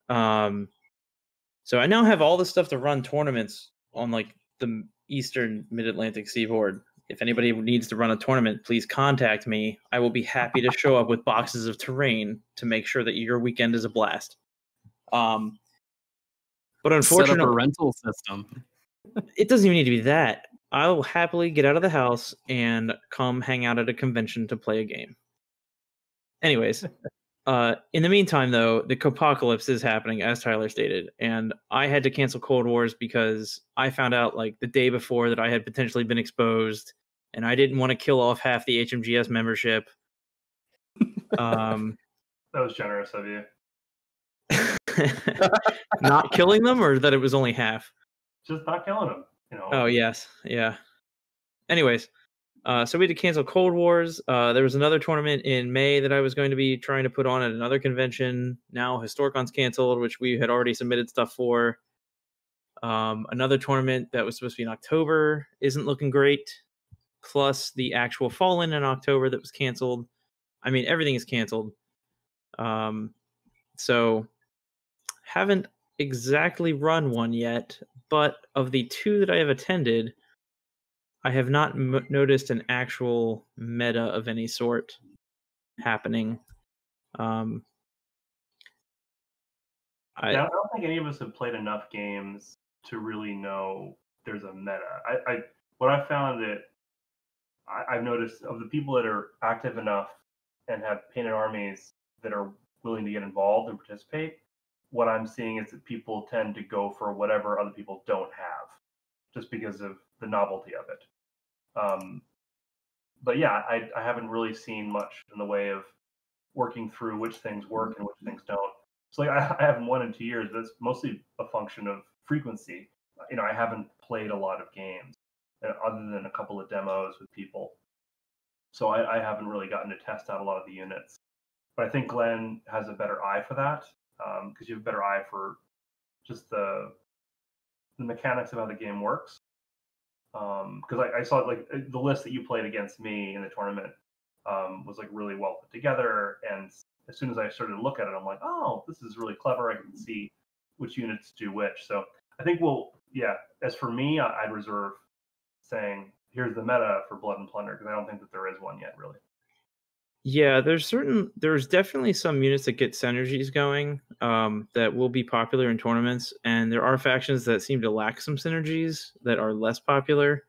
So I now have all the stuff to run tournaments on like the eastern mid-Atlantic seaboard. If anybody needs to run a tournament, please contact me. I will be happy to show up with boxes of terrain to make sure that your weekend is a blast. But unfortunately, set up a rental system. It doesn't even need to be that. I'll happily get out of the house and come hang out at a convention to play a game. Anyways, in the meantime, though, the Copocalypse is happening, as Tyler stated, and I had to cancel Cold Wars because I found out like the day before that I had potentially been exposed, and I didn't want to kill off half the HMGS membership. That was generous of you. Not killing them, or that it was only half? Just not killing them, you know. Oh, yes. Yeah. Anyways, so we had to cancel Cold Wars. There was another tournament in May that I was going to be trying to put on at another convention. Now Historicon's canceled, which we had already submitted stuff for. Another tournament that was supposed to be in October isn't looking great. Plus the actual Fallen in October that was canceled. I mean, everything is canceled. So haven't exactly run one yet, but of the 2 that I have attended, I have not noticed an actual meta of any sort happening. I don't think any of us have played enough games to really know there's a meta. What I found that I've noticed of the people that are active enough and have painted armies that are willing to get involved and participate, what I'm seeing is that people tend to go for whatever other people don't have, just because of the novelty of it. But yeah, I haven't really seen much in the way of working through which things work and which things don't. So like I haven't won in 2 years, but it's mostly a function of frequency. You know, I haven't played a lot of games other than a couple of demos with people. So I haven't really gotten to test out a lot of the units. But I think Glenn has a better eye for that, because you have a better eye for just the mechanics of how the game works. Because I saw like the list that you played against me in the tournament was like really well put together, and as soon as I started to look at it, I'm like, oh, this is really clever. I can see which units do which. So I think as for me, I'd reserve saying here's the meta for Blood and Plunder, because I don't think that there is one yet, really. Yeah, there's definitely some units that get synergies going that will be popular in tournaments, and there are factions that seem to lack some synergies that are less popular.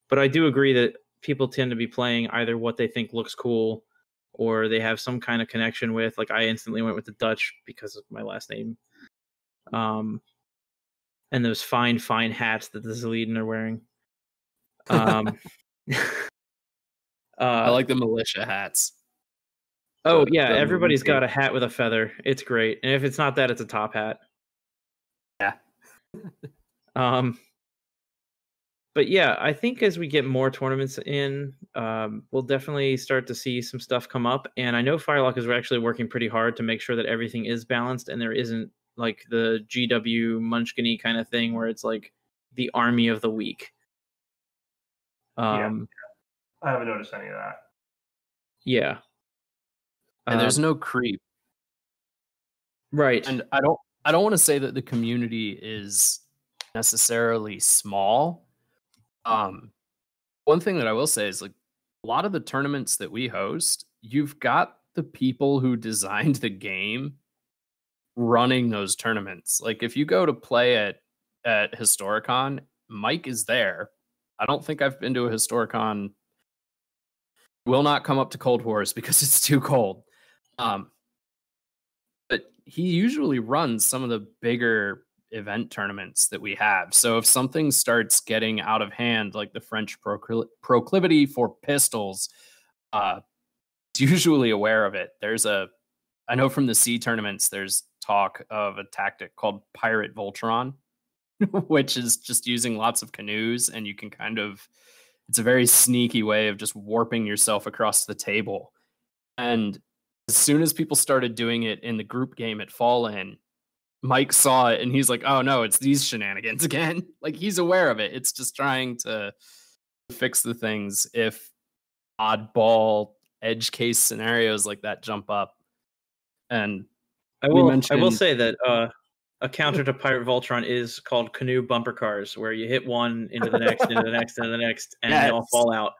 But I do agree that people tend to be playing either what they think looks cool or they have some kind of connection with. Like I instantly went with the Dutch because of my last name. And those fine hats that the Zaleden are wearing. I like the militia hats. Oh, yeah, everybody's got a hat with a feather. It's great. And if it's not that, it's a top hat. Yeah. But yeah, I think as we get more tournaments in, we'll definitely start to see some stuff come up. And I know Firelock is actually working pretty hard to make sure that everything is balanced and there isn't like the GW Munchkin-y kind of thing where it's like the army of the week. I haven't noticed any of that. Yeah. And there's no creep. Right. And I don't want to say that the community is necessarily small. One thing that I will say is like a lot of the tournaments that we host, you've got the people who designed the game running those tournaments. Like if you go to play at Historicon, Mike is there. I don't think I've been to a Historicon. Will not come up to Cold Wars because it's too cold. But he usually runs some of the bigger event tournaments that we have. So if something starts getting out of hand, like the French proclivity for pistols, he's usually aware of it. I know from the sea tournaments, there's talk of a tactic called Pirate Voltron, which is just using lots of canoes, and you can it's a very sneaky way of just warping yourself across the table. And as soon as people started doing it in the group game at Fall In, Mike saw it and he's like, oh no, it's these shenanigans again. Like he's aware of it. It's just trying to fix the things if oddball edge case scenarios like that jump up. And I will say that a counter to Pirate Voltron is called canoe bumper cars, where you hit one into the next, into the next, into the next, and they all fall out.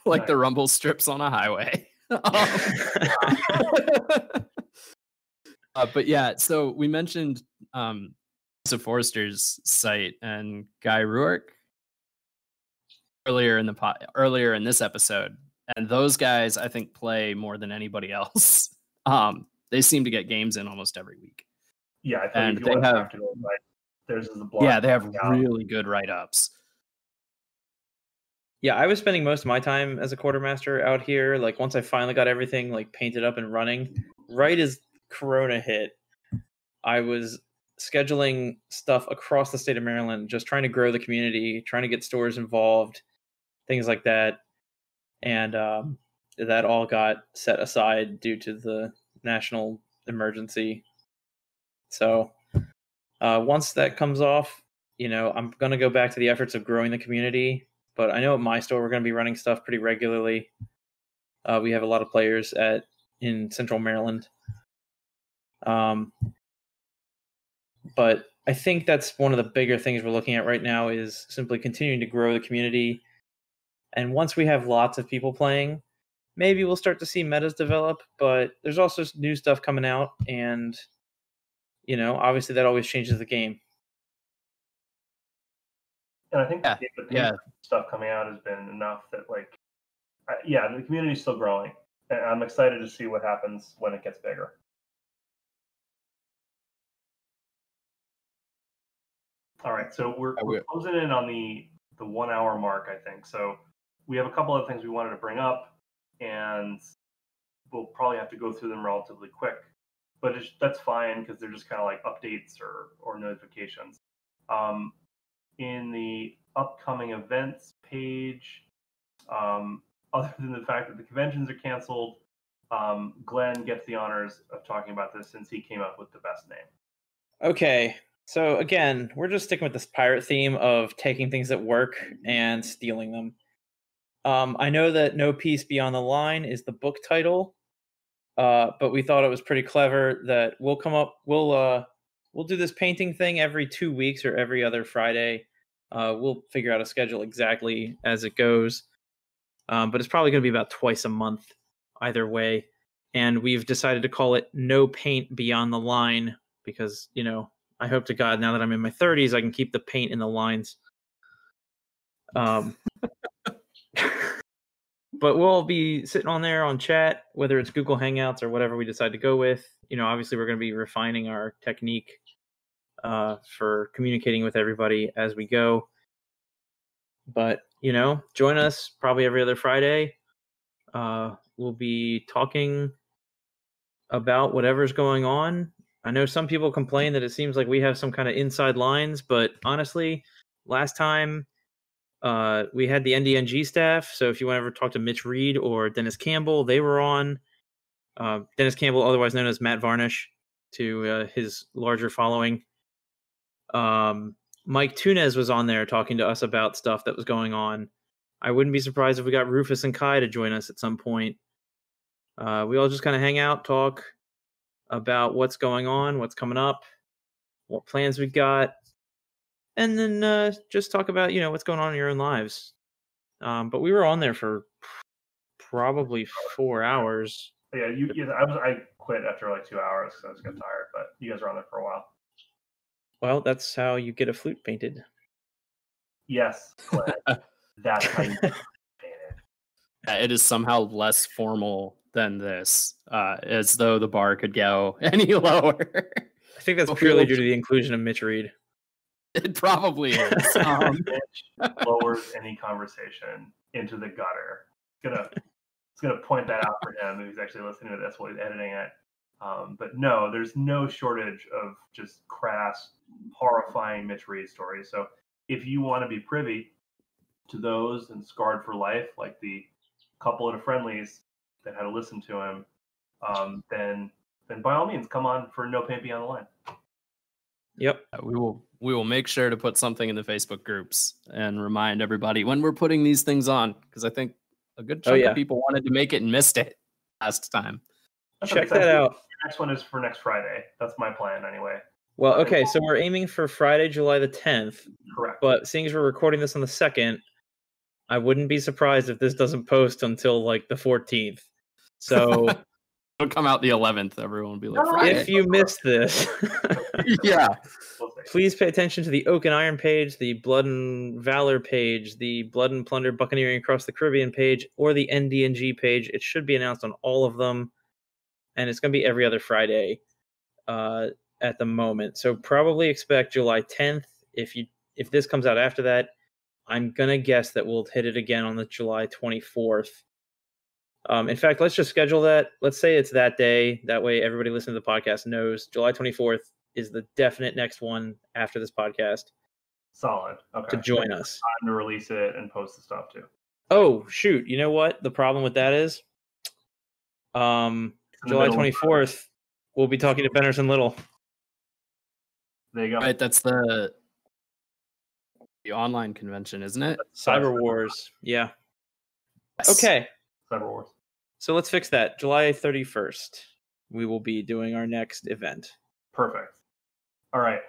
Like the rumble strips on a highway. But yeah, so we mentioned Forrester's site and Guy Ruark earlier in this episode, and those guys I think play more than anybody else. They seem to get games in almost every week. Yeah, I think and they have theirs is a blog. Yeah, they have really good write-ups. Yeah, I was spending most of my time as a quartermaster out here. Like once I finally got everything like painted up and running, right as Corona hit, I was scheduling stuff across the state of Maryland, just trying to grow the community, trying to get stores involved, things like that. And that all got set aside due to the national emergency. So once that comes off, I'm going to go back to the efforts of growing the community. But I know at my store, we're going to be running stuff pretty regularly. We have a lot of players in Central Maryland. But I think that's one of the bigger things we're looking at right now is simply continuing to grow the community. And once we have lots of people playing, maybe we'll start to see metas develop. But there's also new stuff coming out. And, obviously that always changes the game. And I think the stuff coming out has been enough that, the community's still growing. And I'm excited to see what happens when it gets bigger. All right, so we're closing in on the 1 hour mark, I think. So we have a couple of things we wanted to bring up, and we'll probably have to go through them relatively quick. But that's fine because they're just kind of like updates or notifications. In the upcoming events page, other than the fact that the conventions are canceled, Glenn gets the honors of talking about this since he came up with the best name. Okay, so again, we're just sticking with this pirate theme of taking things that work and stealing them. I know that No Peace Beyond the Line is the book title, but we thought it was pretty clever that we'll do this painting thing every 2 weeks or every other Friday. We'll figure out a schedule exactly as it goes. But it's probably going to be about twice a month either way. And we've decided to call it No Paint Beyond the Line because, I hope to God now that I'm in my 30s, I can keep the paint in the lines. But we'll be sitting on there on chat, whether it's Google Hangouts or whatever we decide to go with. Obviously we're going to be refining our technique for communicating with everybody as we go. But, join us probably every other Friday. We'll be talking about whatever's going on. I know some people complain that it seems like we have some kind of inside lines, but honestly, last time we had the NDNG staff. So if you want to ever talk to Mitch Reed or Dennis Campbell, they were on. Dennis Campbell, otherwise known as Matt Varnish, to his larger following. Mike Tunez was on there talking to us about stuff that was going on. I wouldn't be surprised if we got Rufus and Kai to join us at some point. We all just kind of hang out, talk about what's going on, what's coming up, what plans we got, and then just talk about, what's going on in your own lives. But we were on there for probably 4 hours. Yeah, I quit after like 2 hours because I just got tired, but you guys were on there for a while. Well, that's how you get a flute painted. Yes, that's how you get it painted. It is somehow less formal than this, as though the bar could go any lower. I think that's purely due to the inclusion of Mitch Reed. It probably is. Mitch lowers any conversation into the gutter. It's gonna point that out for him if he's actually listening to this while he's editing it. But no, there's no shortage of just crass, horrifying Mitch Reed stories. So if you want to be privy to those and scarred for life, like the couple of the friendlies that had to listen to him, then by all means come on for No Paint Beyond the Line. Yep. We will make sure to put something in the Facebook groups and remind everybody when we're putting these things on, because I think a good chunk of people wanted to make it and missed it last time. Check that out. The next one is for next Friday. That's my plan anyway. Well, okay, so we're aiming for Friday, July the 10th. Correct. But seeing as we're recording this on the 2nd, I wouldn't be surprised if this doesn't post until like the 14th. So it'll come out the 11th. Everyone will be like, Friday. If you missed this, yeah, please pay attention to the Oak and Iron page, the Blood and Valor page, the Blood and Plunder Buccaneering Across the Caribbean page, or the NDNG page. It should be announced on all of them, and it's going to be every other Friday at the moment. So probably expect July 10th. If this comes out after that, I'm going to guess that we'll hit it again on the July 24th. In fact, let's just schedule that. Let's say it's that day. That way everybody listening to the podcast knows July 24th is the definite next one after this podcast. Solid. Okay. To join us. Time to release it and post the stuff too. Oh, shoot. You know what? The problem with that is July 24th, we'll be talking to Bennerson Little. There you go. Right, that's the online convention, isn't it? Cyber Wars. Yeah. Okay. Cyber Wars. So let's fix that. July 31st, we will be doing our next event. Perfect. All right.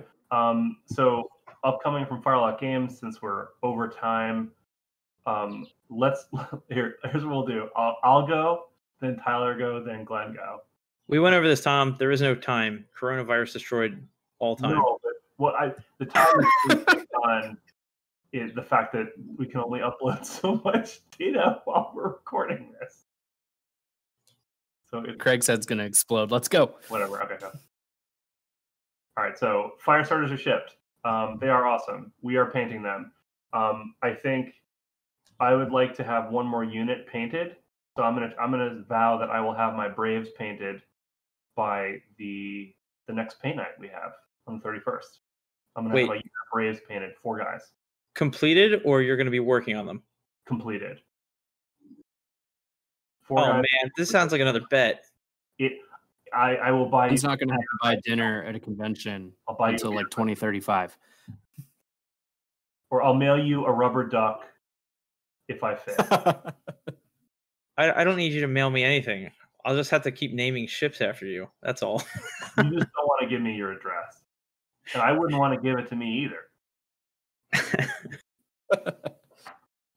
So upcoming from Firelock Games, since we're over time, here's what we'll do. I'll go, then Tyler go, then Glenn go. We went over this, Tom. There is no time. Coronavirus destroyed all time. No, but the time is on is the fact that we can only upload so much data while we're recording this. So Craig's head's gonna explode. Let's go. Whatever. Okay. Go. All right. So fire starters are shipped. They are awesome. We are painting them. I think I would like to have one more unit painted. So I'm gonna vow that I will have my Braves painted by the next paint night we have on the 31st. I'm gonna have my Braves painted, 4 guys. Completed, or you're going to be working on them? Completed. 4 guys. Man, this sounds like another bet. I will buy. He's not going to have to buy dinner at a convention until like 2035. Or I'll mail you a rubber duck if I fit. I don't need you to mail me anything. I'll just have to keep naming ships after you. That's all. You just don't want to give me your address. And I wouldn't want to give it to me either.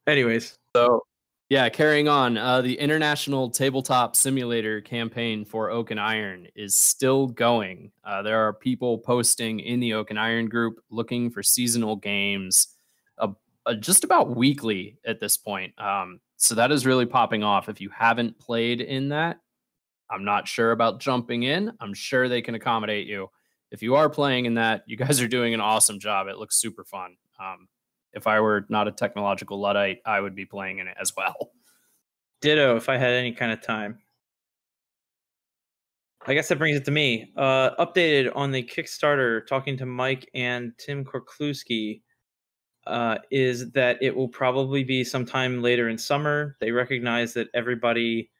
Anyways. So, yeah, carrying on. The International Tabletop Simulator campaign for Oak and Iron is still going. There are people posting in the Oak and Iron group looking for seasonal games just about weekly at this point. So that is really popping off. If you haven't played in that, I'm not sure about jumping in. I'm sure they can accommodate you. If you are playing in that, you guys are doing an awesome job. It looks super fun. If I were not a technological Luddite, I would be playing in it as well. Ditto, if I had any kind of time. I guess that brings it to me. Updated on the Kickstarter, talking to Mike and Tim Korkluski. is that it will probably be sometime later in summer. They recognize that everybody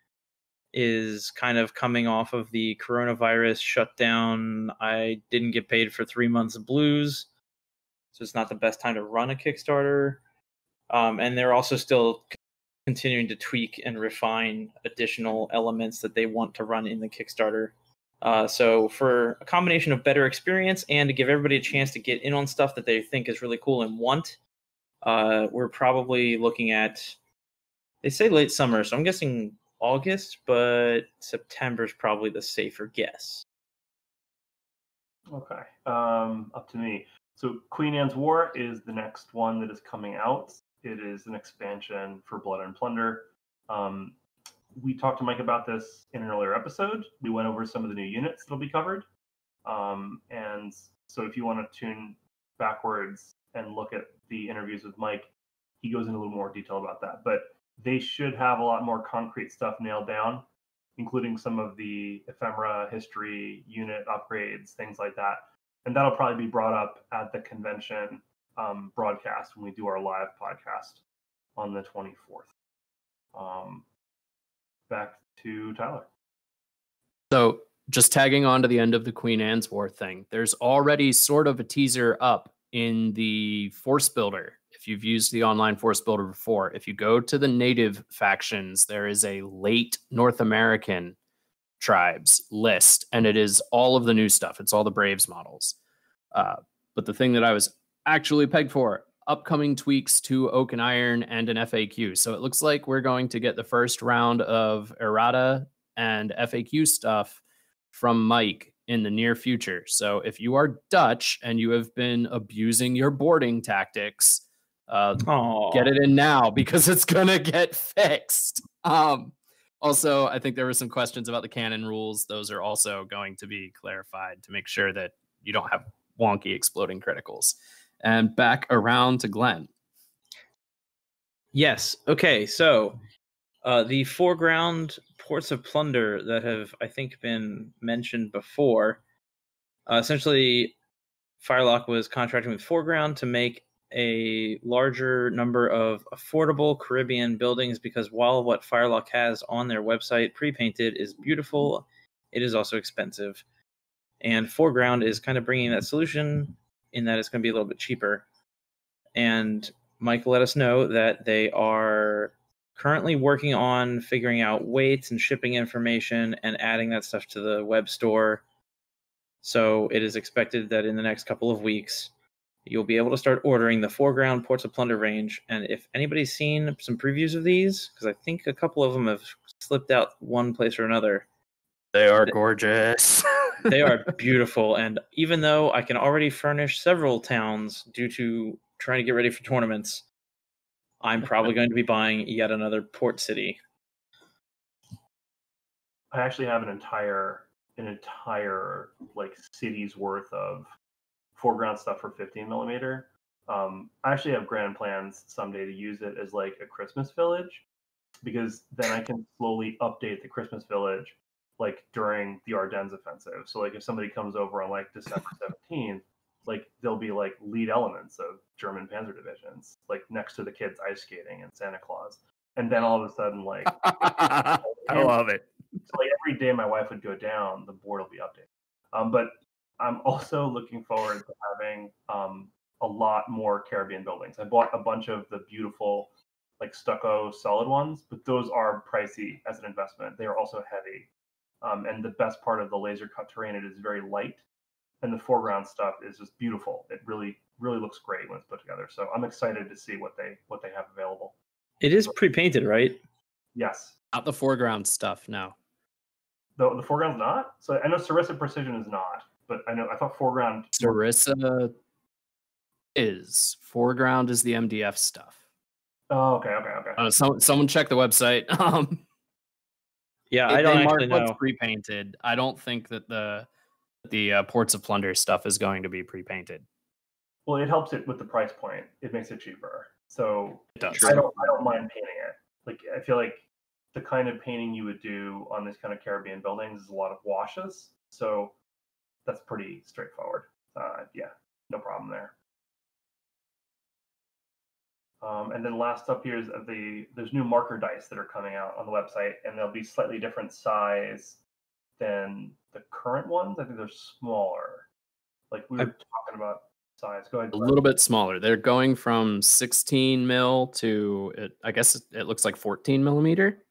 is kind of coming off of the coronavirus shutdown. I didn't get paid for 3 months of blues, so it's not the best time to run a Kickstarter. And they're also still continuing to tweak and refine additional elements that they want to run in the Kickstarter. So for a combination of better experience and to give everybody a chance to get in on stuff that they think is really cool and want, we're probably looking at, they say late summer, so I'm guessing August, but September is probably the safer guess. Okay, up to me. So Queen Anne's War is the next one that is coming out. It is an expansion for Blood and Plunder. We talked to Mike about this in an earlier episode. We went over some of the new units that'll be covered. And so if you want to tune backwards and look at the interviews with Mike, he goes into a little more detail about that. But they should have a lot more concrete stuff nailed down, including some of the ephemera, history, unit upgrades, things like that. And that'll probably be brought up at the convention broadcast when we do our live podcast on the 24th. Back to Tyler. So just tagging on to the end of the Queen Anne's War thing, there's already sort of a teaser up in the Force Builder. If you've used the online Force Builder before, if you go to the native factions, there is a late North American tribes list, and it is all of the new stuff. It's all the Braves models. But the thing that I was actually pegged for, upcoming tweaks to Oak and Iron and an FAQ. So it looks like we're going to get the first round of errata and FAQ stuff from Mike in the near future. So if you are Dutch and you have been abusing your boarding tactics, get it in now because it's going to get fixed. Also, I think there were some questions about the cannon rules. Those are also going to be clarified to make sure that you don't have wonky exploding criticals. And back around to Glenn. Yes. Okay. So the foreground ports of plunder that have, I think, been mentioned before, essentially, Firelock was contracting with Foreground to make a larger number of affordable Caribbean buildings because while what Firelock has on their website pre-painted is beautiful, it is also expensive. And Foreground is kind of bringing that solution in that it's going to be a little bit cheaper. And Mike let us know that they are currently working on figuring out weights and shipping information and adding that stuff to the web store. So it is expected that in the next couple of weeks, you'll be able to start ordering the Foreground Ports of Plunder range. And if anybody's seen some previews of these, because I think a couple of them have slipped out one place or another. They are gorgeous. They are beautiful. And even though I can already furnish several towns due to trying to get ready for tournaments, I'm probably going to be buying yet another port city. I actually have an entire like city's worth of foreground stuff for 15 millimeter. I actually have grand plans someday to use it as like a Christmas village, because then I can slowly update the Christmas village like during the Ardennes offensive. So like if somebody comes over on like December 17th, like there'll be like lead elements of German panzer divisions like next to the kids ice skating and Santa Claus. And then all of a sudden like I love it. So like every day my wife would go down, the board will be updated. But I'm also looking forward to having a lot more Caribbean buildings. I bought a bunch of the beautiful like stucco solid ones, but those are pricey as an investment. They are also heavy. And the best part of the laser cut terrain, it is very light, and the foreground stuff is just beautiful. It really, really looks great when it's put together. So I'm excited to see what they have available. It is pre-painted, right? Yes. Not the foreground stuff, no. The foreground's not? So I know Sarissa Precision is not, but I thought foreground. Sarissa is. Foreground is the MDF stuff. Oh, okay. Someone check the website. Yeah, I don't actually know. What's pre-painted. I don't think that the Ports of Plunder stuff is going to be pre-painted. Well, it helps it with the price point. It makes it cheaper. So It does. I don't mind painting it. Like I feel like the kind of painting you would do on these kind of Caribbean buildings is a lot of washes. So that's pretty straightforward. Yeah, no problem there. And then last up here is there's new marker dice that are coming out on the website, and they'll be slightly different size than the current ones. I think they're smaller. Like we were talking about size. Go ahead. A little bit smaller. They're going from 16 mil to I guess it looks like 14 millimeter.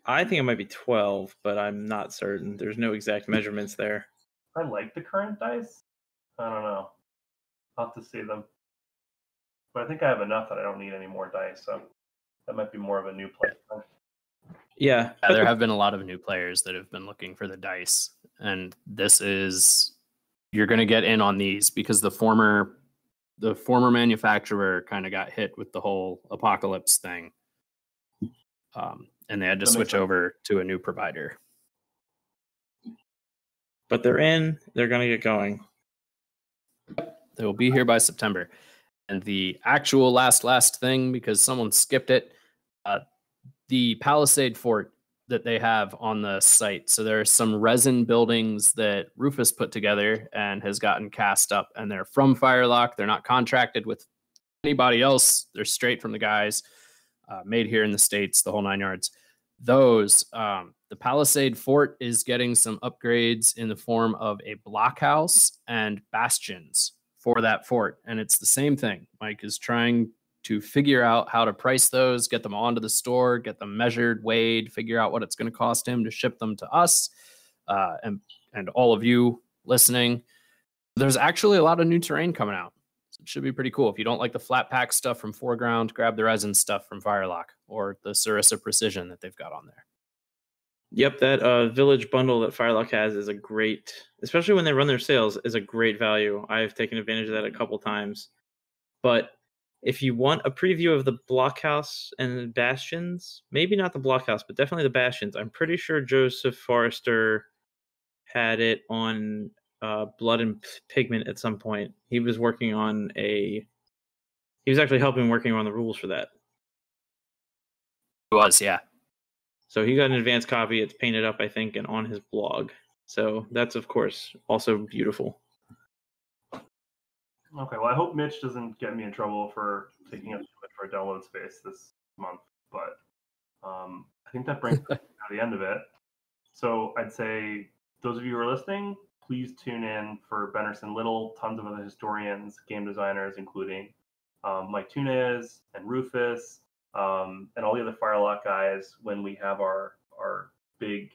I think it might be 12, but I'm not certain. There's no exact measurements there. I like the current dice. I don't know. I'll have to see them. But I think I have enough that I don't need any more dice, so that might be more of a new play. Yeah. There have been a lot of new players that have been looking for the dice, and you're going to get in on these because the former manufacturer kind of got hit with the whole apocalypse thing, and they had to switch over to a new provider. But they're in. They're going to get going. They will be here by September. And the actual last thing, because someone skipped it, the Palisade Fort that they have on the site. So there are some resin buildings that Rufus put together and has gotten cast up, and they're from Firelock. They're not contracted with anybody else. They're straight from the guys, made here in the States, the whole 9 yards. Those, the Palisade Fort is getting some upgrades in the form of a blockhouse and bastions for that fort. And it's the same thing. Mike is trying to figure out how to price those, get them onto the store, get them measured, weighed, figure out what it's going to cost him to ship them to us, and all of you listening. There's actually a lot of new terrain coming out. So it should be pretty cool. If you don't like the flat pack stuff from Foreground, grab the resin stuff from Firelock or the Sarissa Precision that they've got on there. Yep, that village bundle that Firelock has is a great, especially when they run their sales, is a great value. I've taken advantage of that a couple times. But if you want a preview of the blockhouse and bastions, maybe not the blockhouse, but definitely the bastions, I'm pretty sure Joseph Forrester had it on Blood and Pigment at some point. He was working on he was actually helping working on the rules for that. It was, yeah. So he got an advanced copy. It's painted up, I think, and on his blog. So that's, of course, also beautiful. Okay, well, I hope Mitch doesn't get me in trouble for taking up too much for download space this month. But I think that brings us to the end of it. So I'd say those of you who are listening, please tune in for Benderson Little, tons of other historians, game designers, including Mike Tunez and Rufus, and all the other Firelock guys when we have our big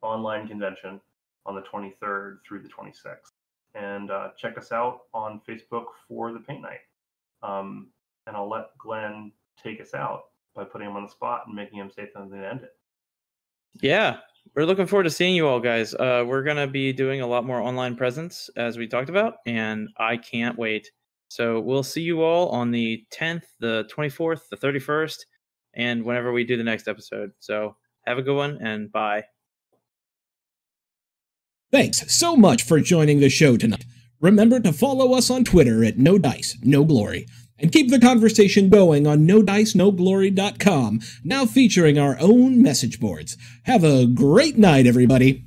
online convention on the 23rd through the 26th. And check us out on Facebook for the paint night. And I'll let Glenn take us out by putting him on the spot and making him say something to end it. Yeah, we're looking forward to seeing you all, guys. We're going to be doing a lot more online presence, as we talked about, and I can't wait. So we'll see you all on the 10th, the 24th, the 31st, and whenever we do the next episode. So have a good one, and bye. Thanks so much for joining the show tonight. Remember to follow us on Twitter at No Dice, No Glory, and keep the conversation going on NoDiceNoGlory.com, now featuring our own message boards. Have a great night, everybody.